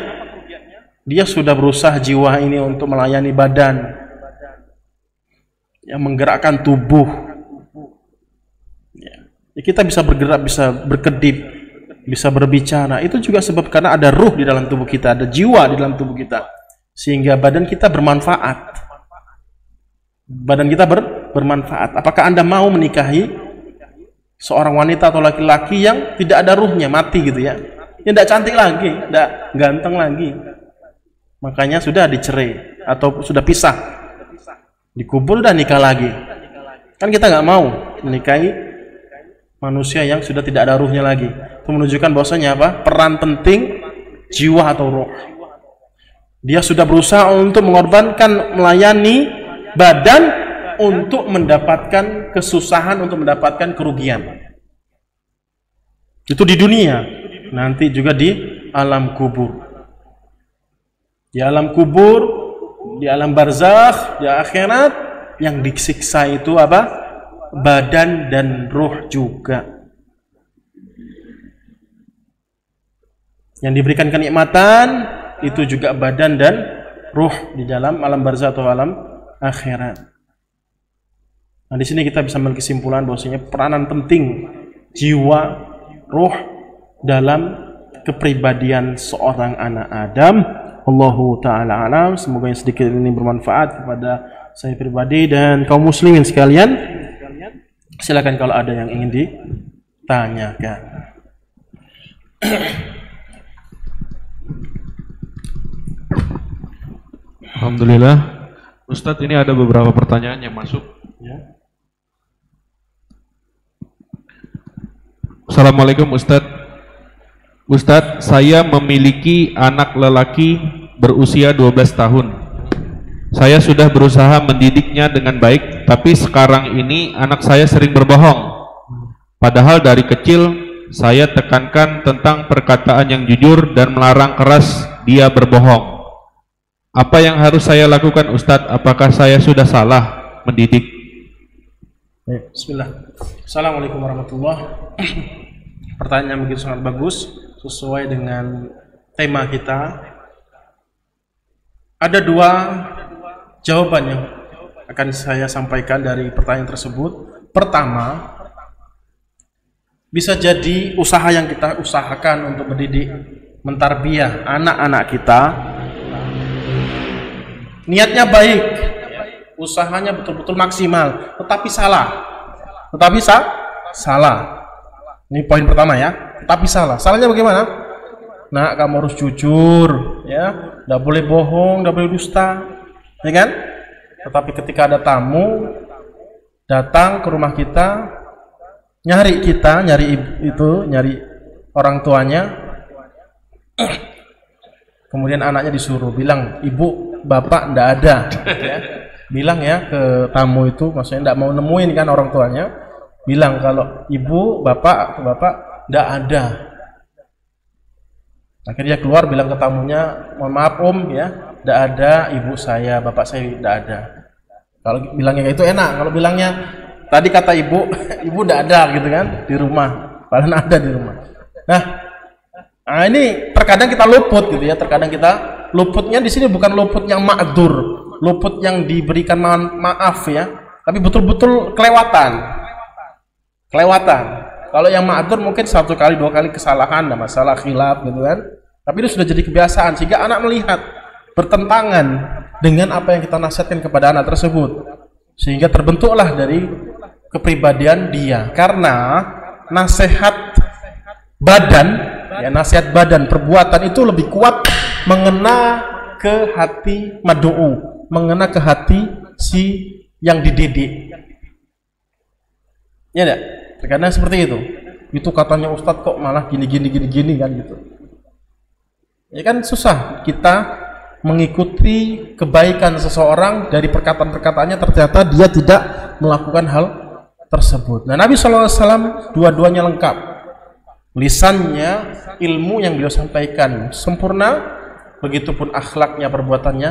Dia sudah berusaha jiwa ini untuk melayani badan, yang menggerakkan tubuh. Ya. Kita bisa bergerak, bisa berkedip, bisa berbicara. Itu juga sebab karena ada ruh di dalam tubuh kita, ada jiwa di dalam tubuh kita, sehingga badan kita bermanfaat. Badan kita bermanfaat. Apakah Anda mau menikahi seorang wanita atau laki-laki yang tidak ada ruhnya, mati gitu ya? Yang tidak cantik lagi, tidak ganteng lagi. Makanya sudah dicerai atau sudah pisah, dikubur dan nikah lagi. Kan kita nggak mau menikahi manusia yang sudah tidak ada ruhnya lagi. Itu menunjukkan bahwasanya apa? Peran penting jiwa atau ruh. Dia sudah berusaha untuk mengorbankan melayani badan untuk mendapatkan kesusahan, untuk mendapatkan kerugian. Itu di dunia, nanti juga di alam kubur. Di alam kubur, di alam barzakh, di akhirat, yang disiksa itu apa? Badan dan ruh juga. Yang diberikan kenikmatan itu juga badan dan ruh di dalam alam barzakh atau alam akhirat. Nah, di sini kita bisa memiliki kesimpulan bahwasanya peranan penting jiwa, ruh dalam kepribadian seorang anak Adam. Allahu ta'ala alam. Semoga yang sedikit ini bermanfaat kepada saya pribadi dan kaum muslimin sekalian. Silakan kalau ada yang ingin ditanyakan. Alhamdulillah, Ustadz, ini ada beberapa pertanyaan yang masuk. Ya. Assalamualaikum Ustadz. Ustadz, saya memiliki anak lelaki berusia 12 tahun. Saya sudah berusaha mendidiknya dengan baik, tapi sekarang ini anak saya sering berbohong. Padahal dari kecil saya tekankan tentang perkataan yang jujur dan melarang keras dia berbohong. Apa yang harus saya lakukan Ustadz? Apakah saya sudah salah mendidik? Bismillah. Assalamualaikum warahmatullahi wabarakatuh. Pertanyaan yang begitu sangat bagus, sesuai dengan tema kita. Ada dua jawaban yang akan saya sampaikan dari pertanyaan tersebut. Pertama, bisa jadi usaha yang kita usahakan untuk mendidik, mentarbiyah anak-anak kita, niatnya baik, usahanya betul-betul maksimal, tetapi salah. Salah. Ini poin pertama ya. Tapi salah. Salahnya bagaimana? Nah, kamu harus jujur, ya. Tidak boleh bohong, tidak boleh dusta, ya kan? Tetapi ketika ada tamu datang ke rumah kita, nyari orang tuanya, kemudian anaknya disuruh bilang, ibu, bapak tidak ada, ya. Bilang ya ke tamu itu, maksudnya tidak mau nemuin kan orang tuanya, bilang kalau ibu, bapak tidak ada. Akhirnya dia keluar bilang ke tamunya, mohon maaf om ya, tidak ada ibu saya, bapak saya tidak ada. Kalau bilangnya itu enak, kalau bilangnya tadi kata ibu, ibu tidak ada gitu kan di rumah, padahal ada di rumah. Nah ini terkadang kita luput gitu ya, terkadang kita luputnya di sini bukan luput yang ma'dzur, luput yang diberikan maaf ya, tapi betul-betul kelewatan. Kalau yang ma'dzur mungkin 1 kali 2 kali kesalahan, ada masalah khilaf gitu kan. Tapi itu sudah jadi kebiasaan sehingga anak melihat bertentangan dengan apa yang kita nasihatkan kepada anak tersebut. Sehingga terbentuklah dari kepribadian dia. Karena nasihat badan, perbuatan itu lebih kuat mengena ke hati mad'u, mengena ke hati si yang dididik. Ya enggak? Terkadang seperti itu. Itu katanya Ustadz kok malah gini kan gitu. Ya kan susah kita mengikuti kebaikan seseorang dari perkataan-perkataannya ternyata dia tidak melakukan hal tersebut. Nah, Nabi SAW dua-duanya lengkap. Lisannya, ilmu yang beliau sampaikan sempurna, begitupun akhlaknya, perbuatannya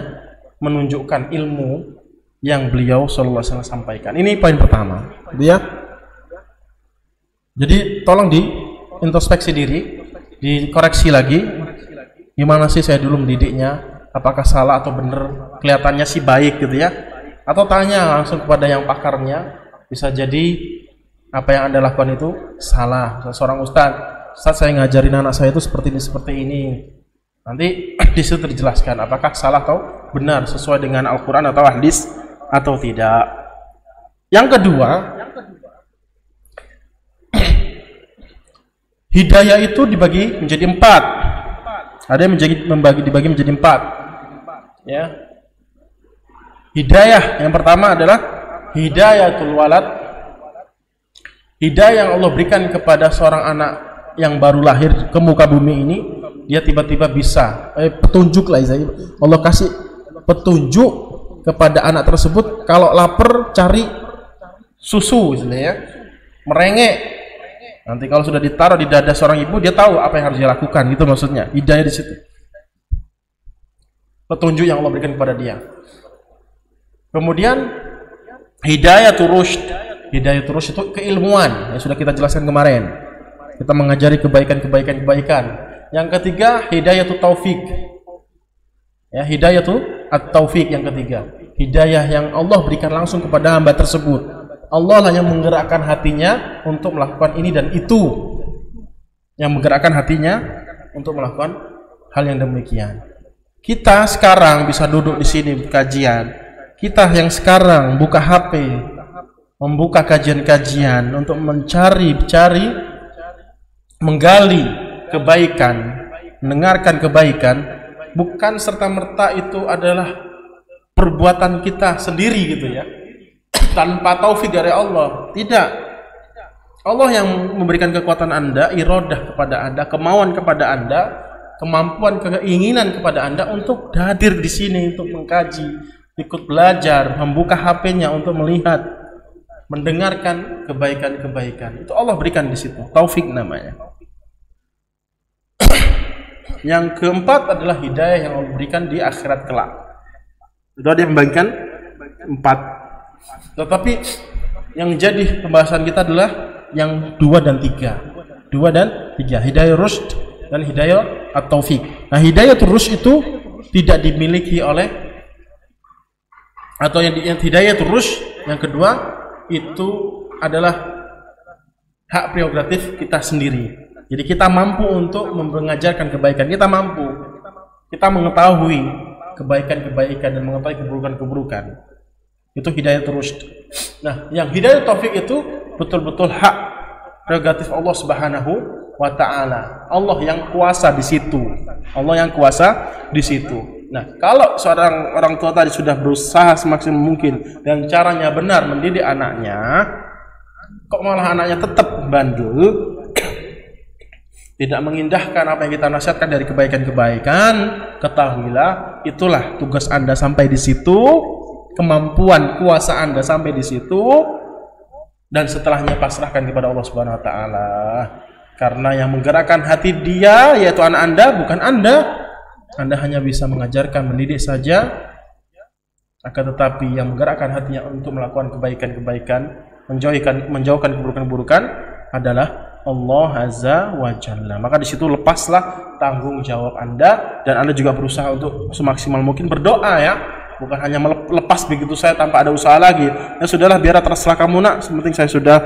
menunjukkan ilmu yang beliau SAW sampaikan. Ini poin pertama. Jadi tolong diintrospeksi diri, dikoreksi lagi. Gimana sih saya dulu mendidiknya? Apakah salah atau benar? Kelihatannya sih baik gitu ya. Atau tanya langsung kepada yang pakarnya. Bisa jadi apa yang Anda lakukan itu salah. Seorang Ustaz saya ngajarin anak saya itu seperti ini. Nanti di situ dijelaskan apakah salah atau benar sesuai dengan Al-Quran atau hadis atau tidak. Yang kedua, hidayah itu dibagi menjadi 4. Ada yang dibagi menjadi 4. Ya. Hidayah yang pertama adalah hidayatul walad. Hidayah yang Allah berikan kepada seorang anak yang baru lahir ke muka bumi ini, dia tiba-tiba bisa petunjuk lah, Allah kasih petunjuk kepada anak tersebut. Kalau lapar cari susu ya, merengek. Nanti kalau sudah ditaruh di dada seorang ibu, dia tahu apa yang harus dia lakukan. Gitu maksudnya. Hidayah di situ. Petunjuk yang Allah berikan kepada dia. Kemudian hidayatul rusyd. Hidayatul rusyd itu keilmuan yang sudah kita jelaskan kemarin. Kita mengajari kebaikan. Yang ketiga, hidayatul taufik. Ya, hidayatul at-taufik yang ketiga. Hidayah yang Allah berikan langsung kepada hamba tersebut. Allah hanya menggerakkan hatinya untuk melakukan ini dan itu, yang menggerakkan hatinya untuk melakukan hal yang demikian. Kita sekarang bisa duduk di sini kajian. Kita yang sekarang buka HP, membuka kajian-kajian untuk mencari, menggali kebaikan, mendengarkan kebaikan, bukan serta-merta itu adalah perbuatan kita sendiri gitu ya. Tanpa taufik dari Allah, tidak. Allah yang memberikan kekuatan Anda, iradah kepada Anda, kemauan kepada Anda, kemampuan, keinginan kepada Anda untuk hadir di sini, untuk mengkaji, ikut belajar, membuka HP-nya untuk melihat, mendengarkan kebaikan-kebaikan. Itu Allah berikan di situ, taufik namanya. Yang keempat adalah hidayah yang Allah berikan di akhirat kelak. Itu ada yang membagikan 4. Tetapi yang jadi pembahasan kita adalah yang 2 dan 3. 2 dan 3, hidayah rusyd dan hidayah at-taufik. Nah, hidayah rusyd itu tidak dimiliki oleh, atau yang hidayah rusyd yang kedua itu adalah hak prerogatif kita sendiri. Jadi kita mampu untuk mengajarkan kebaikan, kita mampu, kita mengetahui kebaikan-kebaikan dan mengetahui keburukan-keburukan. Itu hidayah rusyd. Nah, yang hidayah taufik itu betul-betul hak prerogatif Allah Subhanahu wa taala. Allah yang kuasa di situ. Nah, kalau seorang orang tua tadi sudah berusaha semaksimal mungkin dan caranya benar mendidik anaknya, kok malah anaknya tetap bandel, tidak mengindahkan apa yang kita nasihatkan dari kebaikan-kebaikan, ketahuilah itulah tugas Anda sampai di situ. Kemampuan kuasa Anda sampai di situ, dan setelahnya pasrahkan kepada Allah Subhanahu wa taala. Karena yang menggerakkan hati dia yaitu anak Anda, bukan Anda. Anda hanya bisa mengajarkan, mendidik saja. Akan tetapi yang menggerakkan hatinya untuk melakukan kebaikan-kebaikan, menjauhkan keburukan-keburukan adalah Allah Azza wa Jalla. Maka di situ lepaslah tanggung jawab Anda, dan Anda juga berusaha untuk semaksimal mungkin berdoa ya. Bukan hanya melepas begitu saya tanpa ada usaha lagi. Ya sudahlah, biar terserah kamu nak. Sepenting saya sudah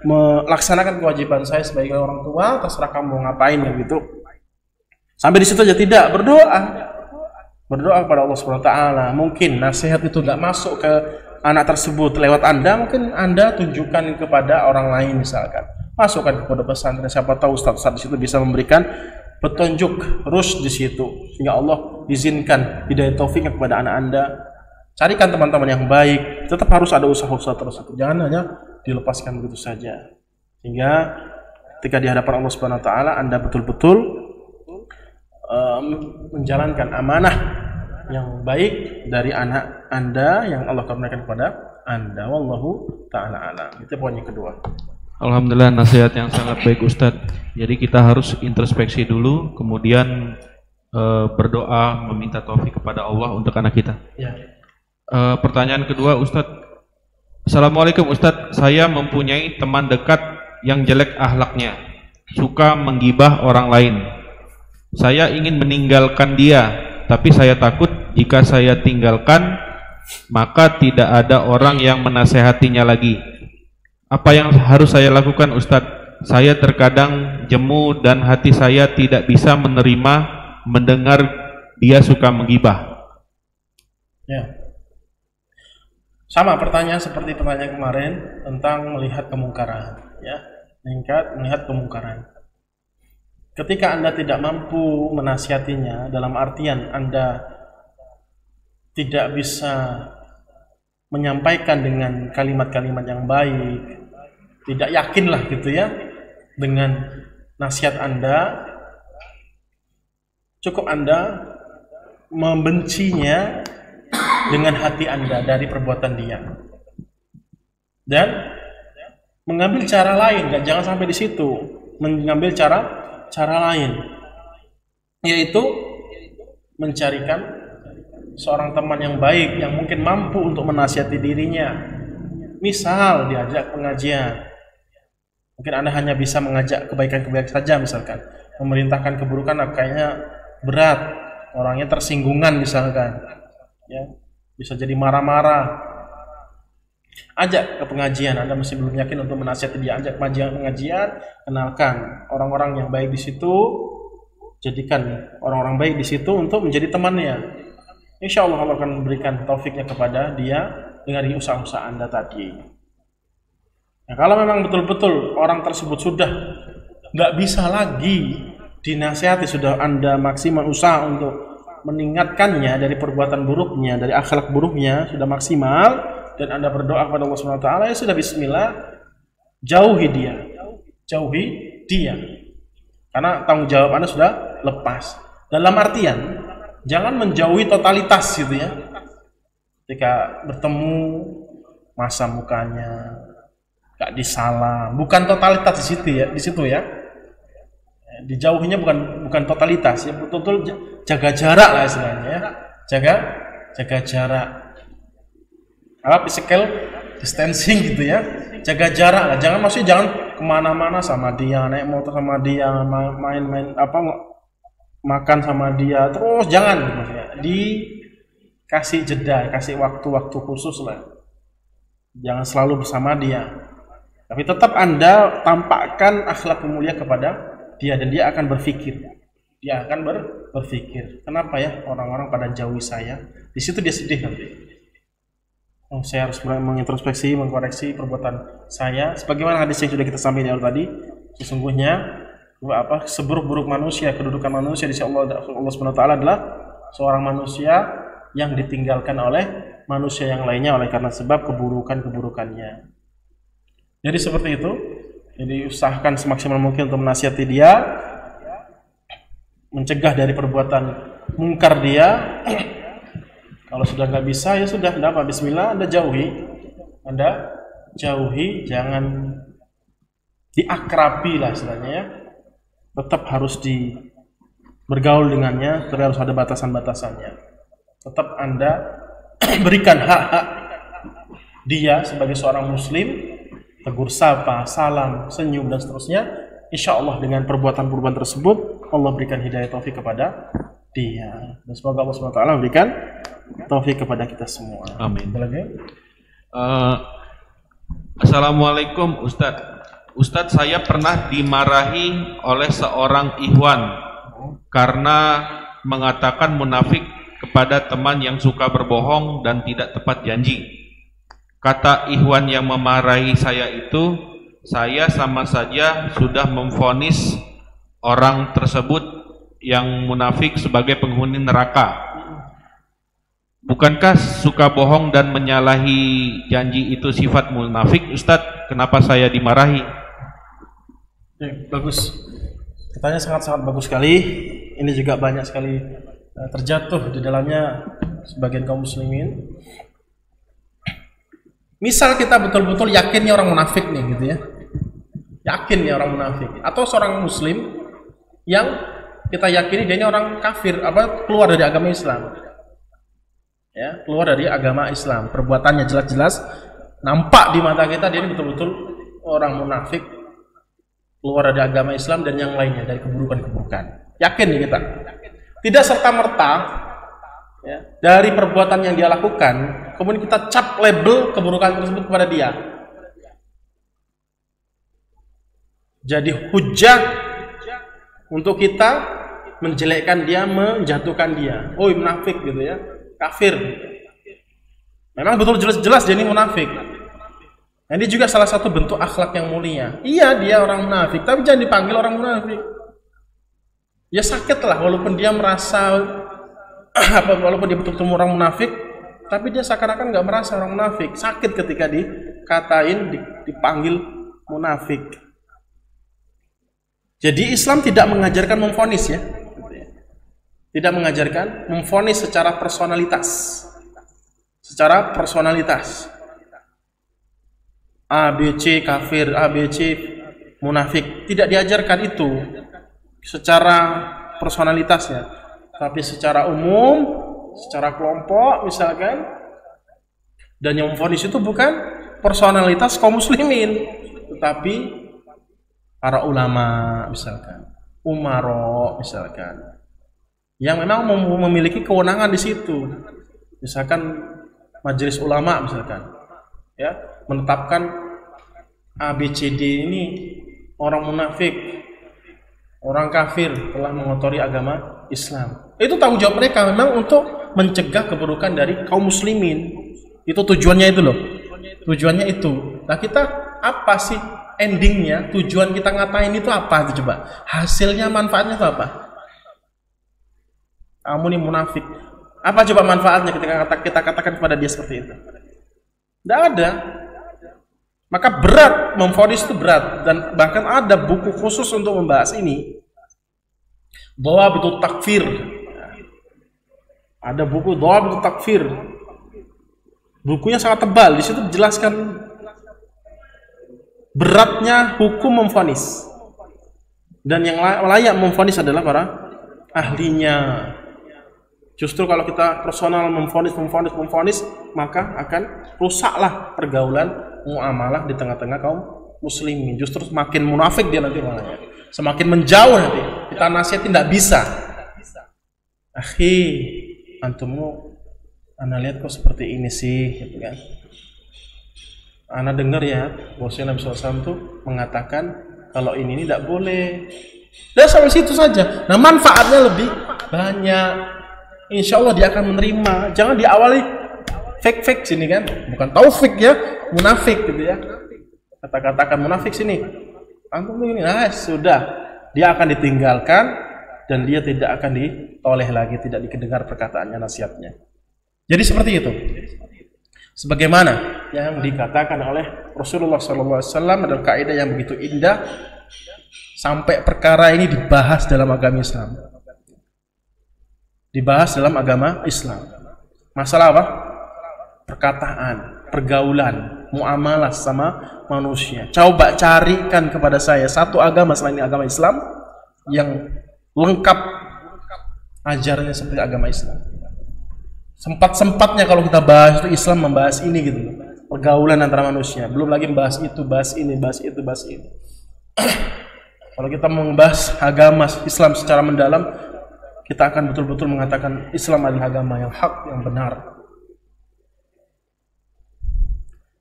melaksanakan kewajiban saya sebagai orang tua. Terserah kamu ngapain ya gitu. Sampai di situ aja tidak, berdoa. Berdoa kepada Allah Subhanahu wa taala. Mungkin nasihat itu tidak masuk ke anak tersebut lewat Anda, mungkin Anda tunjukkan kepada orang lain misalkan. Masukkan kepada pesantren, siapa tahu ustaz-ustaz di situ bisa memberikan petunjuk terus di situ, sehingga Allah izinkan hidayah taufiknya kepada anak Anda. Carikan teman-teman yang baik, tetap harus ada usaha-usaha terus. Jangan hanya dilepaskan begitu saja. Sehingga ketika di hadapan Allah Subhanahu wa taala Anda betul-betul menjalankan amanah yang baik dari anak Anda yang Allah karuniakan kepada Anda. Wallahu taala alam. Itu poin yang kedua. Alhamdulillah, nasihat yang sangat baik Ustadz. Jadi kita harus introspeksi dulu, kemudian berdoa meminta taufik kepada Allah untuk anak kita. Ya. Pertanyaan kedua Ustadz. Assalamualaikum Ustadz, saya mempunyai teman dekat yang jelek akhlaknya, suka menggibah orang lain. Saya ingin meninggalkan dia, tapi saya takut jika saya tinggalkan maka tidak ada orang yang menasehatinya lagi. Apa yang harus saya lakukan Ustadz? Saya terkadang jemu dan hati saya tidak bisa menerima mendengar dia suka menggibah. Ya. Sama pertanyaan seperti pertanyaan kemarin tentang melihat kemungkaran, ya. Melihat kemungkaran. Ketika Anda tidak mampu menasihatinya, dalam artian Anda tidak bisa menyampaikan dengan kalimat-kalimat yang baik, tidak yakinlah gitu ya dengan nasihat Anda, cukup Anda membencinya dengan hati Anda dari perbuatan dia, dan mengambil cara lain. Dan jangan sampai di situ, mengambil cara lain, yaitu mencarikan seorang teman yang baik yang mungkin mampu untuk menasihati dirinya. Misal diajak pengajian, mungkin Anda hanya bisa mengajak kebaikan-kebaikan saja, misalkan memerintahkan keburukan kayaknya berat, orangnya tersinggungan misalkan, ya bisa jadi marah-marah. Ajak ke pengajian, Anda masih belum yakin untuk menasihati dia, ajak pengajian, kenalkan orang-orang yang baik di situ, jadikan orang-orang baik di situ untuk menjadi temannya. Insya Allah Allah akan memberikan taufiknya kepada dia dengan usaha-usaha Anda tadi. Nah, kalau memang betul-betul orang tersebut sudah nggak bisa lagi dinasihati, sudah Anda maksimal usaha untuk mengingatkannya dari perbuatan buruknya, dari akhlak buruknya, sudah maksimal, dan Anda berdoa kepada Allah Subhanahu wa taala, ya sudah, bismillah, jauhi dia. Karena tanggung jawab Anda sudah lepas. Dalam artian jangan menjauhi totalitas gitu ya. Ketika bertemu, masa mukanya, gak disalam, bukan totalitas di situ ya. Dijauhinya bukan totalitas, ya betul-betul jaga jarak lah istilahnya ya. Jaga jarak. Physical distancing gitu ya. Jaga jarak lah. Jangan kemana-mana sama dia, naik motor sama dia, main-main makan sama dia, terus jangan maksudnya. Dikasih jeda, kasih waktu-waktu khusus lah. Jangan selalu bersama dia. Tapi tetap Anda tampakkan akhlak mulia kepada dia, dan dia akan berpikir. Kenapa ya orang-orang pada jauhi saya? Di situ dia sedih nanti. Saya harus mengintrospeksi, mengkoreksi perbuatan saya. Sebagaimana hadis yang sudah kita sampaikan tadi, sesungguhnya seburuk-buruk manusia, kedudukan manusia di sisi Allah Subhanahu wa taala adalah seorang manusia yang ditinggalkan oleh manusia yang lainnya oleh karena sebab keburukannya. Jadi seperti itu. Jadi usahakan semaksimal mungkin untuk menasihati dia, mencegah dari perbuatan mungkar dia. Kalau sudah nggak bisa, ya sudah, tidak apa, bismillah, Anda jauhi, jangan diakrabi lah istilahnya ya. tetap harus bergaul dengannya, tapi harus ada batasan-batasannya. Tetap Anda berikan hak-hak dia sebagai seorang muslim, tegur sapa, salam, senyum, dan seterusnya. Insya Allah dengan perbuatan-perbuatan tersebut Allah berikan hidayah taufik kepada dia, dan semoga Allah SWT memberikan taufik kepada kita semua. Amin. Assalamualaikum Ustadz. Ustadz, saya pernah dimarahi oleh seorang ikhwan karena mengatakan munafik kepada teman yang suka berbohong dan tidak tepat janji. Kata ikhwan yang memarahi saya itu, saya sama saja sudah memvonis orang tersebut yang munafik sebagai penghuni neraka. Bukankah suka bohong dan menyalahi janji itu sifat munafik, Ustadz? Kenapa saya dimarahi? Bagus. Pertanyaan sangat-sangat bagus sekali. Ini juga banyak sekali terjatuh di dalamnya sebagian kaum muslimin. Misal kita betul-betul yakinnya orang munafik nih gitu ya. Yakin ya orang munafik, atau seorang muslim yang kita yakini dia ini orang kafir, keluar dari agama Islam. Ya, keluar dari agama Islam. Perbuatannya jelas-jelas nampak di mata kita dia ini betul-betul orang munafik, keluar dari agama Islam dan yang lainnya dari keburukan-keburukan. Yakin nih kita. Tidak serta-merta ya, dari perbuatan yang dia lakukan kemudian kita cap label keburukan tersebut kepada dia. Jadi hujah untuk kita menjelekkan dia, menjatuhkan dia. Oh, munafik gitu ya, kafir. Memang betul jelas-jelas dia ini munafik. Nah, ini juga salah satu bentuk akhlak yang mulia. Iya, dia orang munafik, tapi jangan dipanggil orang munafik. Ya sakit lah, walaupun dia merasa walaupun dia betul-betul orang munafik, tapi dia seakan-akan nggak merasa orang munafik. Sakit ketika dikatain, dipanggil munafik. Jadi Islam tidak mengajarkan memvonis ya. Tidak mengajarkan memvonis secara personalitas. Secara personalitas. A, B, C kafir, A, B, C munafik. Tidak diajarkan itu secara personalitasnya, tapi secara umum, secara kelompok misalkan. Dan yang memvonis itu bukan personalitas kaum muslimin, tetapi para ulama misalkan, umaro misalkan, yang memang memiliki kewenangan di situ. Misalkan majelis ulama misalkan, ya, menetapkan A, B, C, D ini orang munafik, orang kafir, telah mengotori agama Islam. Itu tanggung jawab mereka memang untuk mencegah keburukan dari kaum muslimin. Itu tujuannya itu loh. Tujuannya itu. Nah, kita apa sih endingnya? Tujuan kita ngatain itu apa itu coba? Hasilnya, manfaatnya itu apa? Kamu ini munafik. Apa coba manfaatnya ketika kita katakan kepada dia seperti itu? Tidak ada. Maka berat, memvonis itu berat, dan bahkan ada buku khusus untuk membahas ini. Bahwa betul takfir. Ada buku bahwa betul takfir. Bukunya sangat tebal. Di situ dijelaskan beratnya hukum memvonis. Dan yang layak memvonis adalah para ahlinya. Justru kalau kita personal memvonis, maka akan rusaklah pergaulan muamalah di tengah-tengah kaum muslimin. Justru semakin munafik dia nanti malahnya, semakin menjauh nanti. Kita nasihatin tidak bisa. Akhi, antummu, ana lihat kok seperti ini sih, gitu kan? Ana dengar ya, bosnya Nabi SAW tuh mengatakan kalau ini tidak boleh. Dan sampai situ saja. Nah, manfaatnya lebih banyak. Insya Allah dia akan menerima. Jangan diawali fake sini kan, bukan taufik ya, munafik gitu ya. Kata-katakan munafik sini, antum ini, nah sudah, dia akan ditinggalkan dan dia tidak akan ditoleh lagi, tidak didengar perkataannya, nasihatnya. Jadi seperti itu. Sebagaimana yang dikatakan oleh Rasulullah SAW adalah kaidah yang begitu indah sampai perkara ini dibahas dalam agama Islam. Dibahas dalam agama Islam. Masalah apa? Perkataan, pergaulan, muamalah sama manusia. Coba carikan kepada saya satu agama selain agama Islam yang lengkap ajarannya seperti agama Islam. Sempat-sempatnya kalau kita bahas itu Islam membahas ini gitu loh. Pergaulan antara manusia, belum lagi membahas itu, bahas ini, bahas itu, bahas ini. Kalau kita membahas agama Islam secara mendalam, kita akan betul-betul mengatakan Islam adalah agama yang hak, yang benar.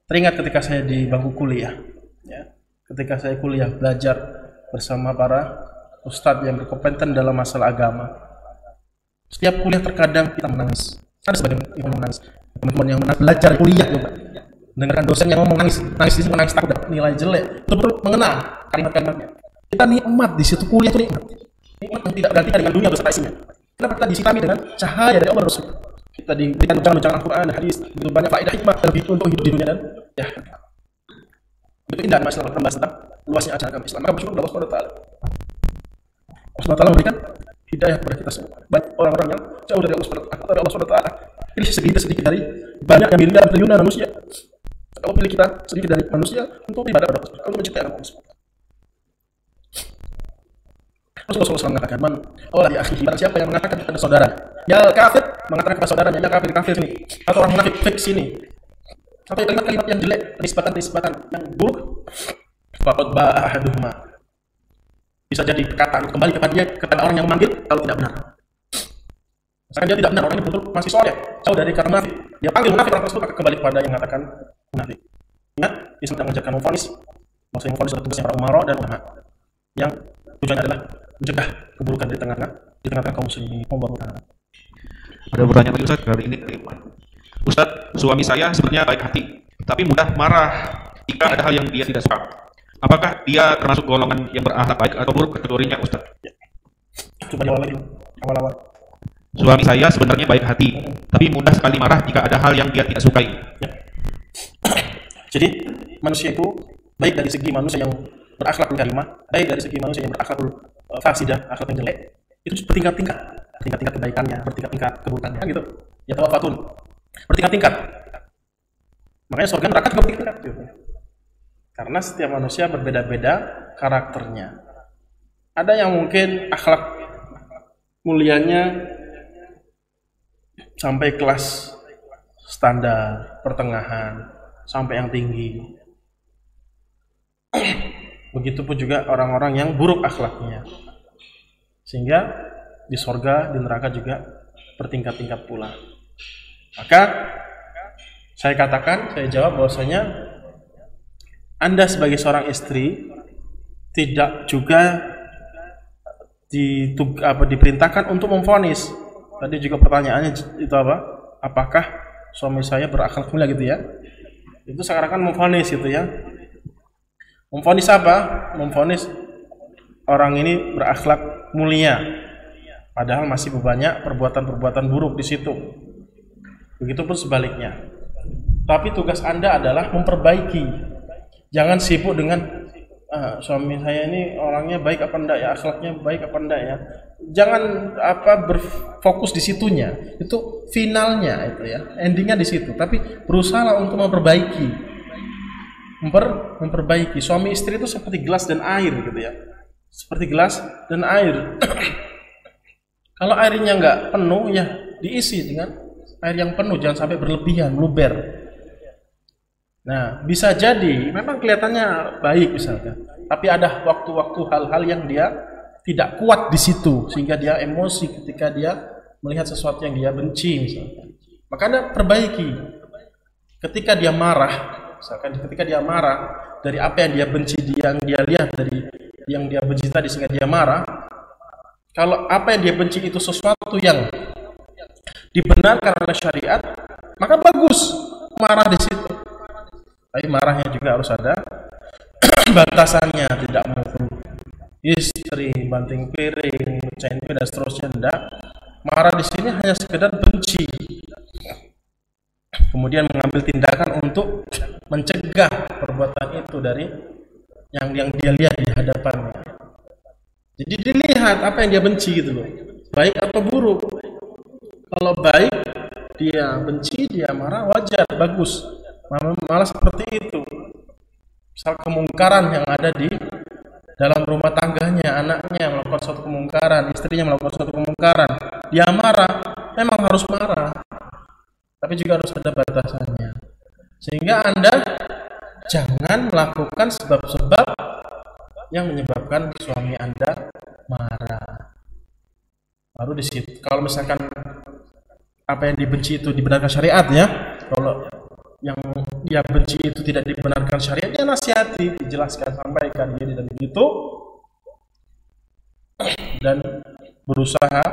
Teringat ketika saya di bangku kuliah, ya, ketika saya kuliah belajar bersama para ustadz yang berkompeten dalam masalah agama. Setiap kuliah terkadang kita menangis. Ada sebagian yang menangis. Teman-teman yang belajar kuliah juga. Dengarkan dosen yang ngomong nangis di situ, nangis takut nilai jelek. Betul-betul mengenal kalimat-kalimatnya. Kita nikmat di situ, kuliah itu nikmat. Nikmat yang tidak bergantikan dengan dunia beserta isinya. Kenapa kita disitami dengan cahaya dari Allah Rasul? Kita diberikan ucapan-ucapan Al-Quran, hadis, begitu banyak faedah hikmah terlebih untuk hidup di dunia dan ya. Itu indah masalah membahas tentang luasnya ajaran agama Islam. Maka bersyukur Allah SWT. Allah SWT memberikan hidayah kepada kita semua. Baik orang-orang yang jauh dari Allah SWT. Pilih sedikit dari banyak yang miliar triliunan manusia. Allah pilih kita sedikit dari manusia untuk ibadah kepada Allah, untuk mencintai Allah SWT. Rasulullah SAW mengatakan, "Man Allah di akhihi, barang siapa yang mengatakan kepada saudara, ya kafir, mengatakan kepada saudaranya, ya kafir ini, atau orang munafik fik sini, sampai kalimat-kalimat yang jelek, nisbatan yang buruk, faqad ba'a ahaduhuma." Bisa jadi perkataan kembali kepada orang yang memanggil kalau tidak benar. Misalkan dia tidak benar, orang ini betul masih soleh, jauh dari kata munafik. Dia panggil munafik, orang tersebut akan kembali kepada yang mengatakan munafik. Ingat, Islam tidak mengajarkan memvonis. Maksudnya memvonis adalah tugasnya para umara dan ulama yang tujuannya adalah mencegah keburukan di tengah-tengah kaum muslimin. Ada pertanyaan lagi Ustaz, kali ini Ustaz, suami saya sebenarnya baik hati, tapi mudah marah jika ada hal yang dia tidak suka. Apakah dia termasuk golongan yang berakhlak baik atau buruk kategorinya Ustaz? Coba jawab lagi awal-awal. Suami saya sebenarnya baik hati, tapi mudah sekali marah jika ada hal yang dia tidak sukai. Ya. Jadi manusia itu baik dari segi manusia yang berakhlakul karimah, baik dari segi manusia yang berakhlakul fasidah, akhlak yang jelek, itu bertingkat-tingkat kebaikannya, bertingkat-tingkat keburukannya, gitu. Ya tawafatun, bertingkat-tingkat. Makanya surga neraka juga bertingkat-tingkat. Gitu. Karena setiap manusia berbeda-beda karakternya. Ada yang mungkin akhlak mulianya sampai kelas standar, pertengahan, sampai yang tinggi. Begitupun juga orang-orang yang buruk akhlaknya. Sehingga di surga, di neraka juga bertingkat-tingkat pula. Maka saya jawab bahwasanya Anda sebagai seorang istri tidak juga diperintahkan untuk memvonis. Tadi juga pertanyaannya itu apa? Apakah suami saya berakhlak mulia gitu ya? Itu sekarang kan memvonis gitu ya. Memvonis apa? Memvonis orang ini berakhlak mulia, padahal masih banyak perbuatan-perbuatan buruk di situ. Begitupun sebaliknya. Tapi tugas Anda adalah memperbaiki. Jangan sibuk dengan suami saya ini orangnya baik apa enggak ya, akhlaknya baik apa enggak ya. Jangan berfokus di situnya. Itu finalnya itu ya, endingnya di situ. Tapi berusaha untuk memperbaiki. Memperbaiki. Suami istri itu seperti gelas dan air gitu ya. Seperti gelas dan air. Kalau airnya nggak penuh ya diisi dengan air yang penuh, jangan sampai berlebihan, meluber. Nah, bisa jadi memang kelihatannya baik misalnya, tapi ada waktu-waktu hal-hal yang dia tidak kuat di situ sehingga dia emosi ketika dia melihat sesuatu yang dia benci misalnya. Maka Anda perbaiki. Ketika dia marah, misalkan ketika dia marah dari apa yang dia benci, yang dia lihat dari yang dia benci tadi sehingga dia marah. Kalau apa yang dia benci itu sesuatu yang dibenarkan oleh syariat, maka bagus marah di situ. Tapi marahnya juga harus ada batasannya, tidak mau istri, banting piring, mecahin piring dan seterusnya. Tidak. Marah di sini hanya sekedar benci. Kemudian mengambil tindakan untuk mencegah perbuatan itu dari yang dia lihat di hadapannya. Jadi dilihat apa yang dia benci gitu loh, baik atau buruk. Kalau baik dia benci, dia marah, wajar, bagus. Malah seperti itu. Misal kemungkaran yang ada di dalam rumah tangganya, anaknya melakukan suatu kemungkaran, istrinya melakukan suatu kemungkaran, dia marah, memang harus marah, tapi juga harus ada batasannya. Sehingga Anda jangan melakukan sebab-sebab yang menyebabkan suami Anda marah. Baru di situ, kalau misalkan apa yang dibenci itu dibenarkan syariat ya, kalau yang dia benci itu tidak dibenarkan syariat, dia nasihati, dijelaskan, sampaikan jadi dan begitu, dan berusaha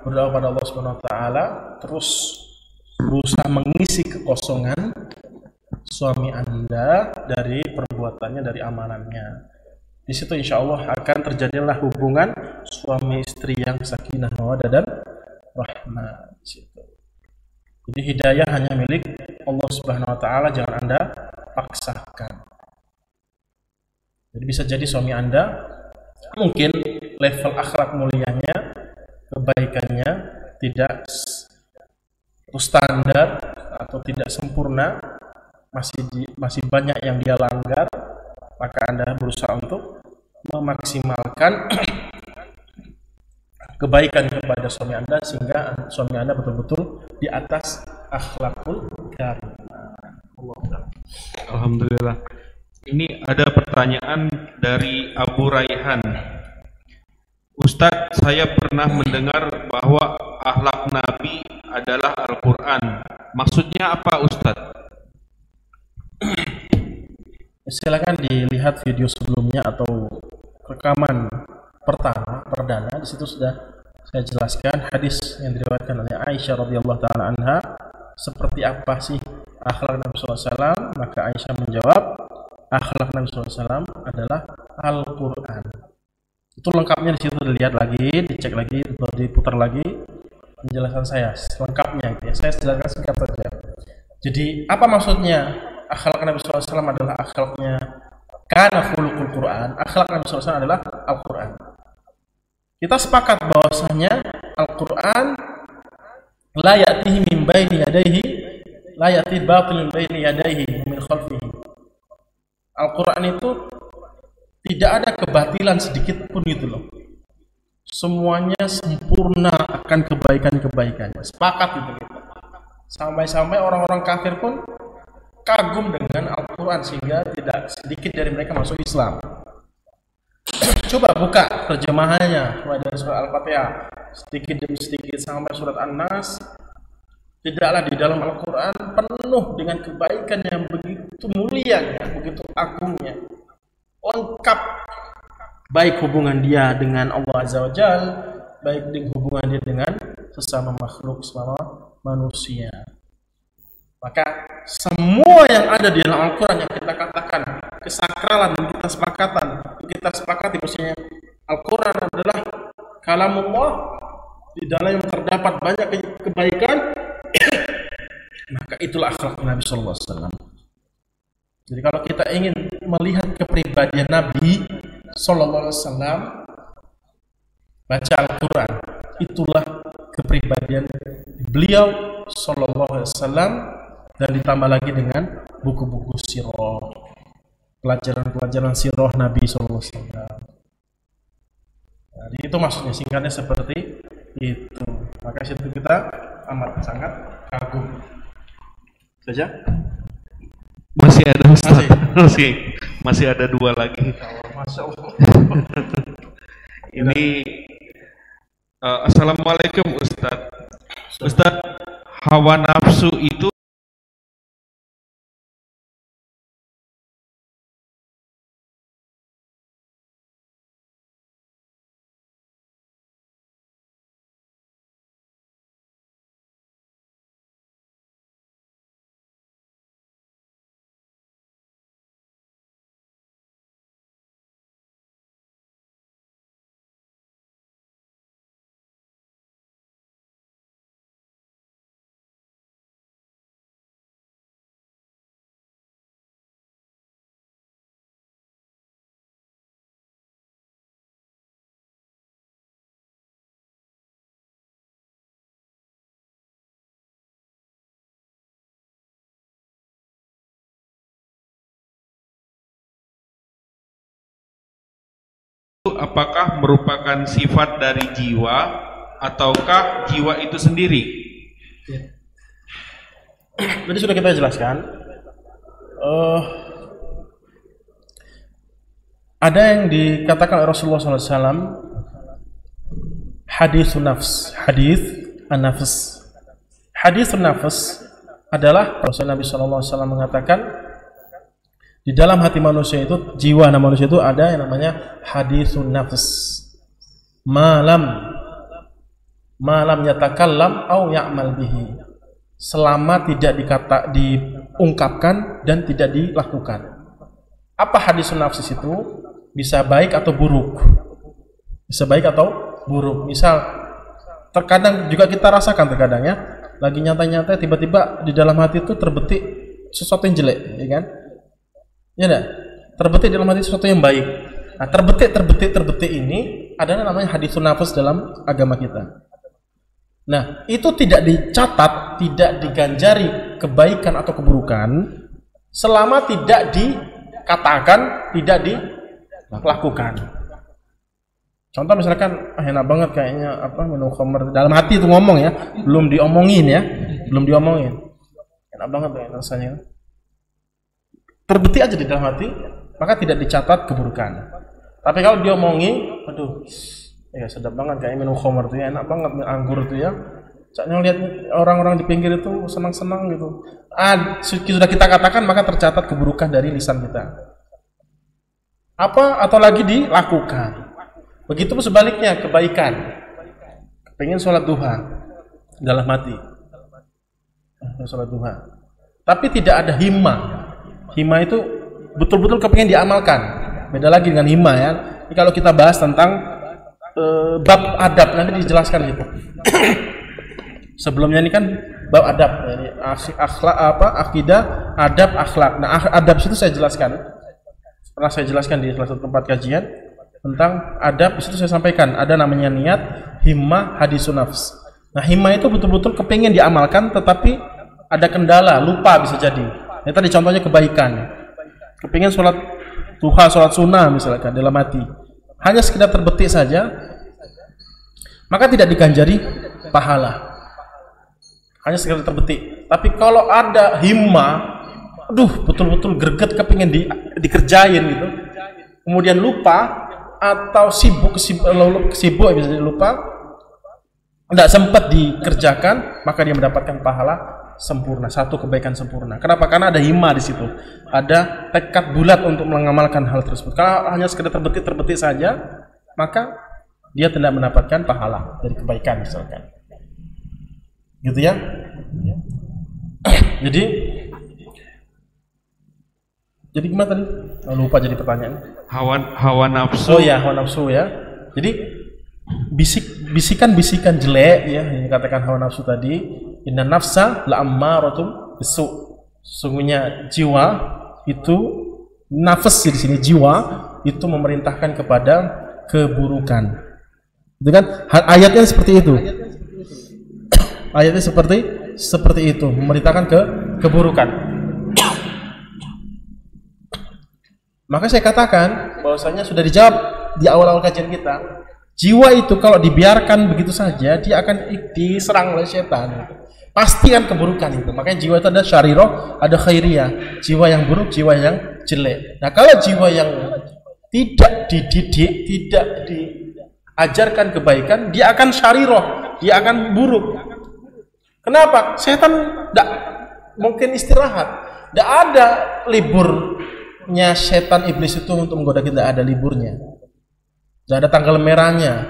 berdoa pada Allah Subhanahu wa taala, terus berusaha mengisi kekosongan suami Anda dari perbuatannya, dari amalannya. Di situ insya Allah akan terjadilah hubungan suami istri yang sakinah mawaddah dan rahmah. Jadi hidayah hanya milik Allah Subhanahu wa taala, jangan Anda paksakan. Jadi bisa jadi suami Anda mungkin level akhlak mulianya, kebaikannya tidak standar atau tidak sempurna, masih banyak yang dia langgar, maka Anda berusaha untuk memaksimalkan kebaikan kepada suami Anda sehingga suami Anda betul-betul di atas akhlakul karimah. Alhamdulillah. Ini ada pertanyaan dari Abu Raihan. Ustadz, saya pernah mendengar bahwa akhlak Nabi adalah Al-Quran. Maksudnya apa Ustadz? Silakan dilihat video sebelumnya atau rekaman perdana. Di situ sudah saya jelaskan hadis yang diriwayatkan oleh Aisyah radhiyallahu taala anha, seperti apa sih akhlak Nabi SAW. Maka Aisyah menjawab, akhlak Nabi SAW adalah Al-Quran. Itu lengkapnya di situ, dilihat lagi, dicek lagi, diputar lagi penjelasan saya selengkapnya gitu ya. Saya jelaskan singkat saja. Jadi apa maksudnya akhlak Nabi SAW adalah akhlaknya kana khuluqul Quran? Akhlak Nabi SAW adalah Al-Quran. Kita sepakat bahwasanya Al-Quran la ya'tihi min baini yadayhi, la ya'ti batil min baini yadayhi min khalfihi. Al-Quran itu tidak ada kebatilan sedikit pun gitu loh. Semuanya sempurna akan kebaikan-kebaikannya. Sepakat itu kita. Sampai-sampai orang-orang kafir pun kagum dengan Al-Quran sehingga tidak sedikit dari mereka masuk Islam. Coba buka terjemahannya mulai dari surat Al-Fatihah sedikit demi sedikit sampai surat An-Nas. Tidaklah di dalam Al-Quran penuh dengan kebaikan yang begitu mulia, begitu agungnya, lengkap, baik hubungan dia dengan Allah Azza wa Jal, baik dengan hubungan dia dengan sesama makhluk, sesama manusia. Maka semua yang ada di dalam Al-Quran yang kita katakan kesakralan dan kita sepakati maksudnya Al-Quran adalah kalamullah, di dalam yang terdapat banyak kebaikan, maka itulah akhlak Nabi Sallallahu Alaihi Wasallam. Jadi kalau kita ingin melihat kepribadian Nabi Sallallahu Alaihi Wasallam, baca Al-Quran, itulah kepribadian beliau Sallallahu Alaihi Wasallam. Dan ditambah lagi dengan buku-buku sirah, pelajaran-pelajaran sirah Nabi SAW. Jadi itu maksudnya, singkatnya seperti itu. Maka situ kita amat sangat kagum. Saja? Masih ada Ustaz. Masih ada dua lagi. Masya Allah. Ini Assalamualaikum Ustaz. Ustaz, hawa nafsu itu apakah merupakan sifat dari jiwa ataukah jiwa itu sendiri? Jadi sudah kita jelaskan, ada yang dikatakan oleh Rasulullah SAW, hadithun nafs, hadith an-nafs. Hadithun nafs adalah Rasulullah Nabi SAW mengatakan, di dalam hati manusia itu, jiwa manusia itu ada yang namanya hadithun nafs. Malam yatakallam au ya'mal bihi. Selama tidak diungkapkan dan tidak dilakukan. Apa hadithun nafs itu? Bisa baik atau buruk. Bisa baik atau buruk. Misal, terkadang juga kita rasakan terkadang ya, lagi nyantai-nyantai tiba-tiba di dalam hati itu terbetik sesuatu yang jelek, ya kan? Ya enggak? Terbetik dalam hati sesuatu yang baik. Nah, terbetik ini adalah namanya hadithun nafs dalam agama kita. Nah, itu tidak dicatat, tidak diganjari kebaikan atau keburukan selama tidak dikatakan, tidak dilakukan. Contoh misalkan, enak banget kayaknya minum khamr, dalam hati itu ngomong ya, belum diomongin. Enak banget ya rasanya. Terbetik aja di dalam hati, maka tidak dicatat keburukan. Tapi kalau diomongin, aduh, ya sedap banget kayak minum khamr itu ya, enak banget minum anggur itu ya. Caknya lihat orang-orang di pinggir itu senang-senang gitu. Sudah kita katakan maka tercatat keburukan dari lisan kita. Atau lagi dilakukan. Begitu pun sebaliknya, kebaikan. Pengen sholat duha dalam hati. Sholat duha. Tapi tidak ada himmah. Himmah itu betul-betul kepengen diamalkan. Beda lagi dengan himmah ya. Ini kalau kita bahas tentang bab adab nanti dijelaskan gitu. Sebelumnya ini kan bab adab, ini akhlak akidah, adab, akhlak. Nah, adab itu saya jelaskan. Pernah saya jelaskan di salah satu tempat kajian tentang adab. Di situ saya sampaikan ada namanya niat, himmah, hadithun nafs. Nah, himmah itu betul-betul kepengen diamalkan, tetapi ada kendala, lupa bisa jadi. Ini tadi contohnya kebaikan. Kepengen sholat duha, sholat sunnah misalkan dalam hati. Hanya sekedar terbetik saja, maka tidak diganjari pahala. Hanya sekedar terbetik. Tapi kalau ada himmah, betul-betul greget kepingin dikerjain gitu, kemudian lupa atau sibuk bisa jadi lupa, tidak sempat dikerjakan, maka dia mendapatkan pahala sempurna, satu kebaikan sempurna. Kenapa? Karena ada himmah di situ, ada tekad bulat untuk mengamalkan hal tersebut. Kalau hanya sekedar terbetik saja, maka dia tidak mendapatkan pahala dari kebaikan misalkan. Gitu ya. Jadi gimana tadi? Lupa jadi pertanyaan. Hawa nafsu. Oh ya, hawa nafsu ya. Jadi bisikan-bisikan jelek ya, yang dikatakan hawa nafsu tadi, inna nafsa la'ammaratun bisu. Sesungguhnya jiwa itu, nafas di sini jiwa itu memerintahkan kepada keburukan. Itu kan ayatnya seperti itu. Ayatnya seperti itu, memerintahkan keburukan. Maka saya katakan bahwasanya sudah dijawab di awal-awal kajian kita. Jiwa itu kalau dibiarkan begitu saja, dia akan diserang oleh setan. Pasti kan keburukan itu. Makanya jiwa itu ada syariroh, ada khairiyah. Jiwa yang buruk, jiwa yang jelek. Nah, kalau jiwa yang tidak dididik, tidak diajarkan kebaikan, dia akan syariroh, dia akan buruk. Kenapa? Setan tidak mungkin istirahat. Tidak ada liburnya setan iblis itu untuk menggoda kita, ada liburnya. Tidak ada tanggal merahnya,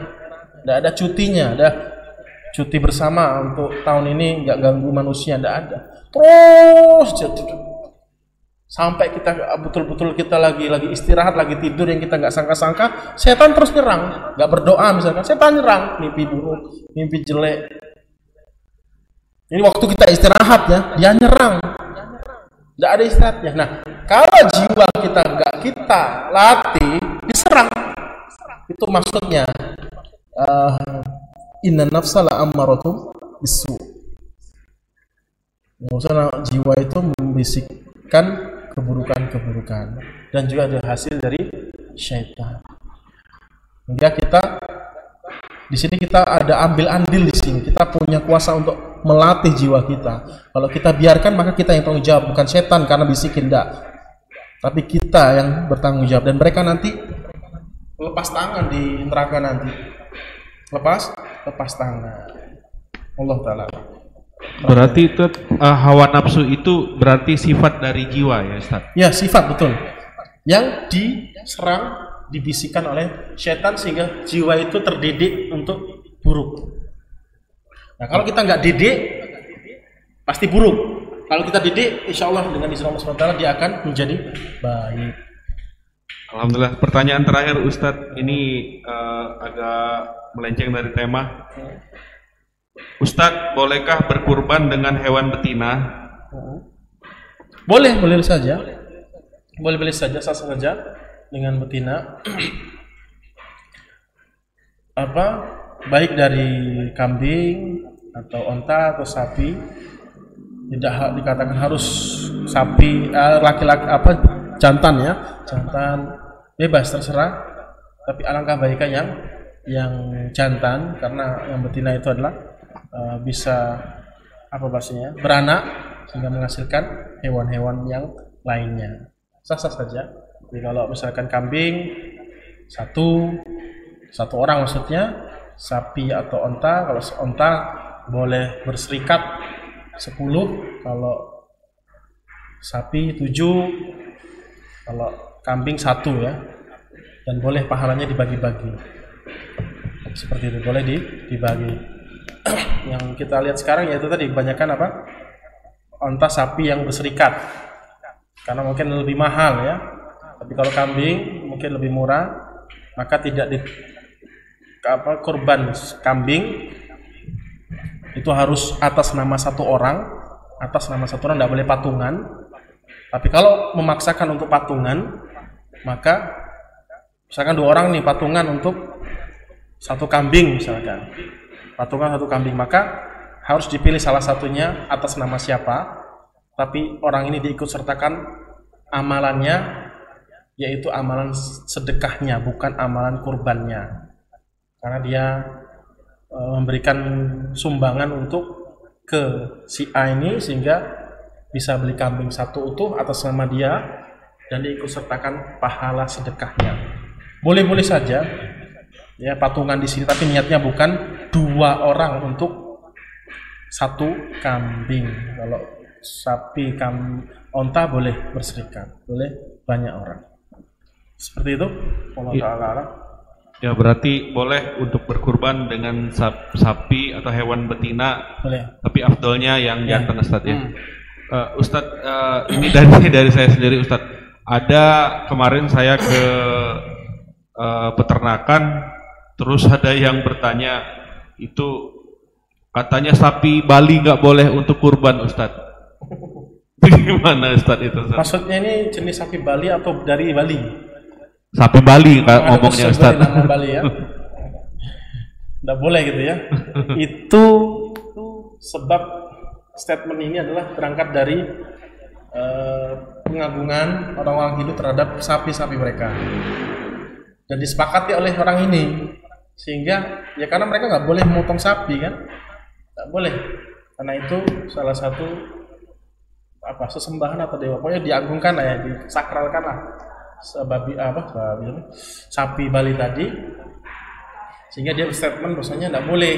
tidak ada cutinya, ada cuti bersama untuk tahun ini nggak ganggu manusia, tidak ada. Terus sampai kita betul-betul kita lagi istirahat, lagi tidur yang kita nggak sangka-sangka, setan terus nyerang. Nggak berdoa misalkan, setan nyerang, mimpi buruk, mimpi jelek. Ini waktu kita istirahat ya, dia nyerang. Tidak ada istirahatnya. Nah, kalau jiwa kita nggak kita latih, diserang. Itu maksudnya inna nafsa la'ammaratun bisu. Maksudnya jiwa itu membisikkan keburukan-keburukan dan juga ada hasil dari syaitan. Sehingga kita di sini kita ada ambil andil di sini. Kita punya kuasa untuk melatih jiwa kita. Kalau kita biarkan maka kita yang tanggung jawab, bukan setan karena bisikin, enggak. Tapi kita yang bertanggung jawab, dan mereka nanti lepas tangan di neraka nanti. Lepas tangan. Allah taala. Berarti itu hawa nafsu itu berarti sifat dari jiwa ya Ustaz? Ya, sifat, betul. Yang diserang, dibisikkan oleh setan sehingga jiwa itu terdidik untuk buruk. Nah, kalau kita nggak didik pasti buruk. Kalau kita didik, insya Allah dengan izin Allah SWT dia akan menjadi baik. Alhamdulillah. Pertanyaan terakhir Ustadz, ini agak melenceng dari tema. Ustadz, bolehkah berkurban dengan hewan betina? Boleh saja. Boleh saja, sah saja dengan betina. Baik dari kambing atau onta atau sapi. Tidak dikatakan harus sapi laki-laki jantan ya, jantan bebas terserah. Tapi alangkah baiknya yang jantan, karena yang betina itu adalah bisa beranak sehingga menghasilkan hewan-hewan yang lainnya. Sah-sah saja. Jadi kalau misalkan kambing satu orang maksudnya, sapi atau onta, kalau onta boleh berserikat 10, kalau sapi 7, kalau kambing 1 ya, dan boleh pahalanya dibagi-bagi seperti itu, boleh dibagi. Yang kita lihat sekarang yaitu tadi kebanyakan onta, sapi yang berserikat karena mungkin lebih mahal ya. Tapi kalau kambing mungkin lebih murah, maka tidak kurban kambing itu harus atas nama satu orang, tidak boleh patungan. Tapi kalau memaksakan untuk patungan, maka misalkan 2 orang nih patungan untuk satu kambing misalkan, maka harus dipilih salah satunya atas nama siapa, tapi orang ini diikut sertakan amalannya, yaitu amalan sedekahnya, bukan amalan kurbannya, karena dia memberikan sumbangan untuk ke si A ini sehingga bisa beli kambing 1 utuh atas nama dia dan diikut sertakan pahala sedekahnya. Boleh saja ya patungan di sini, tapi niatnya bukan 2 orang untuk 1 kambing. Kalau sapi, onta boleh berserikat, boleh banyak orang. Seperti itu. Allah Ta'ala. Ya, berarti boleh untuk berkurban dengan sapi atau hewan betina, boleh. Tapi afdolnya yang jantan Ustadz ya. Ustadz, ini dari saya sendiri Ustadz. Ada kemarin saya ke peternakan, terus ada yang bertanya, itu katanya sapi Bali nggak boleh untuk kurban Ustadz. Gimana Ustadz itu Ustadz? Maksudnya ini jenis sapi Bali atau dari Bali? Sapi Bali ngomongnya Ustadz. Nama Bali ya. Nggak boleh gitu ya. Itu sebab statement ini adalah berangkat dari pengagungan orang-orang Hindu terhadap sapi-sapi mereka, dan disepakati oleh orang ini, sehingga ya karena mereka nggak boleh memotong sapi kan, nggak boleh, karena itu salah satu sesembahan atau dewa, pokoknya diagungkan lah ya, disakralkan lah sapi Bali tadi, sehingga dia berstatement bahwasanya tidak boleh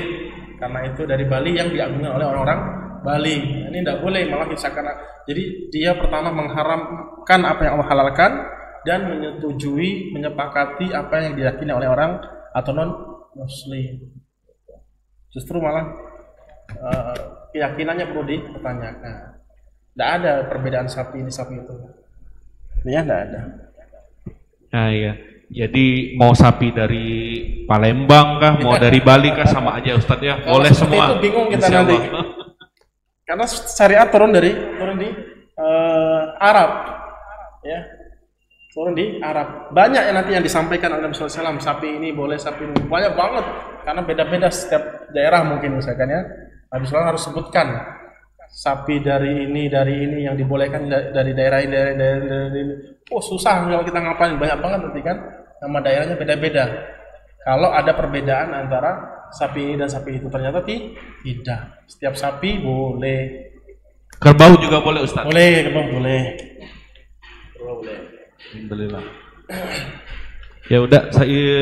karena itu dari Bali yang diagungkan oleh orang-orang Bali. Ini tidak boleh, malah disahkan. Jadi dia pertama mengharamkan apa yang Allah halalkan dan menyepakati apa yang diyakini oleh orang atau non muslim. Justru malah keyakinannya perlu dipertanyakan. Tidak ada perbedaan sapi ini sapi itu. Ya, tidak ada. Nah iya, jadi mau sapi dari Palembang kah, mau dari Bali kah, sama aja Ustadz ya, boleh semua. Itu bingung kita nanti. Karena syariat turun di Arab, ya, turun di Arab. Banyak yang nanti yang disampaikan oleh Nabi SAW, sapi ini boleh, sapi ini banyak banget, karena beda-beda setiap daerah mungkin misalkan ya. Nabi SAW harus sebutkan sapi dari ini yang dibolehkan dari daerah ini. Oh susah kalau kita ngapain, banyak banget nanti kan, nama daerahnya beda-beda. Kalau ada perbedaan antara sapi ini dan sapi itu, ternyata tidak. Setiap sapi boleh. Kerbau juga boleh Ustaz? Boleh, kerbau boleh. Kerbau boleh. Alhamdulillah. Ya udah, saya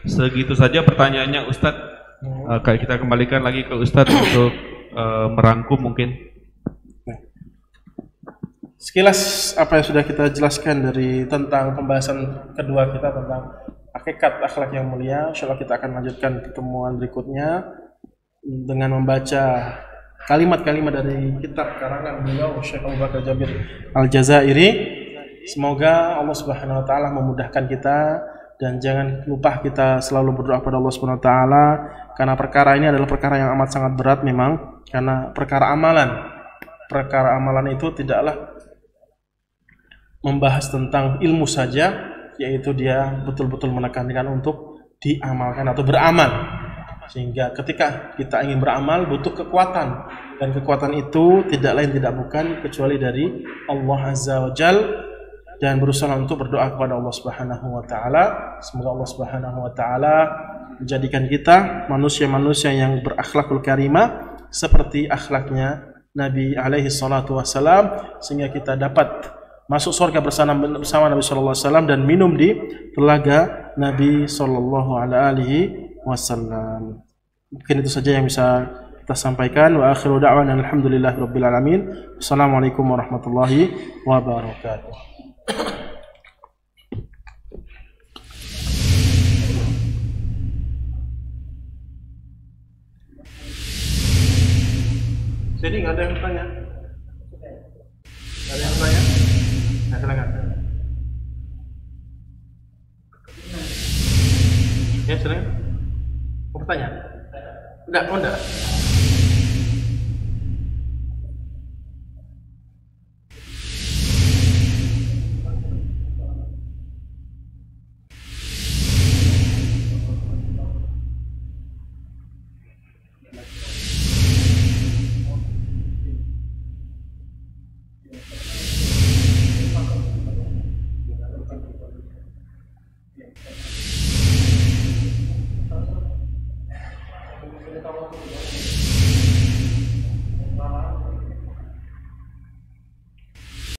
segitu saja pertanyaannya Ustaz. Kita kembalikan lagi ke Ustaz untuk merangkum mungkin. Sekilas apa yang sudah kita jelaskan dari tentang pembahasan kedua kita tentang hakikat akhlak yang mulia. Insyaallah kita akan lanjutkan pertemuan berikutnya dengan membaca kalimat-kalimat dari kitab karangan beliau Syekh Abu Bakar Jabir Al-Jazairi. Semoga Allah Subhanahu wa taala memudahkan kita dan jangan lupa kita selalu berdoa kepada Allah Subhanahu wa taala karena perkara ini adalah perkara yang amat sangat berat memang, karena perkara amalan. Perkara amalan itu tidaklah membahas tentang ilmu saja, yaitu dia betul-betul menekankan untuk diamalkan atau beramal. Sehingga ketika kita ingin beramal butuh kekuatan, dan kekuatan itu tidak lain tidak bukan kecuali dari Allah Azza wa Jal, dan berusaha untuk berdoa kepada Allah Subhanahu wa taala. Semoga Allah Subhanahu wa taala menjadikan kita manusia-manusia yang berakhlakul karimah seperti akhlaknya Nabi alaihi salatu wassalam, sehingga kita dapat masuk surga bersama Nabi sallallahu alaihi wasallam dan minum di telaga Nabi sallallahu alaihi wasallam. Mungkin itu saja yang bisa kita sampaikan. Wa akhiru da'wana alhamdulillahirabbil alamin. Wassalamualaikum warahmatullahi wabarakatuh. Jadi nggak ada yang tanya? Nggak ada yang tanya? Nah, silakan. Ya, silakan. Mau bertanya? Enggak, enggak. Kita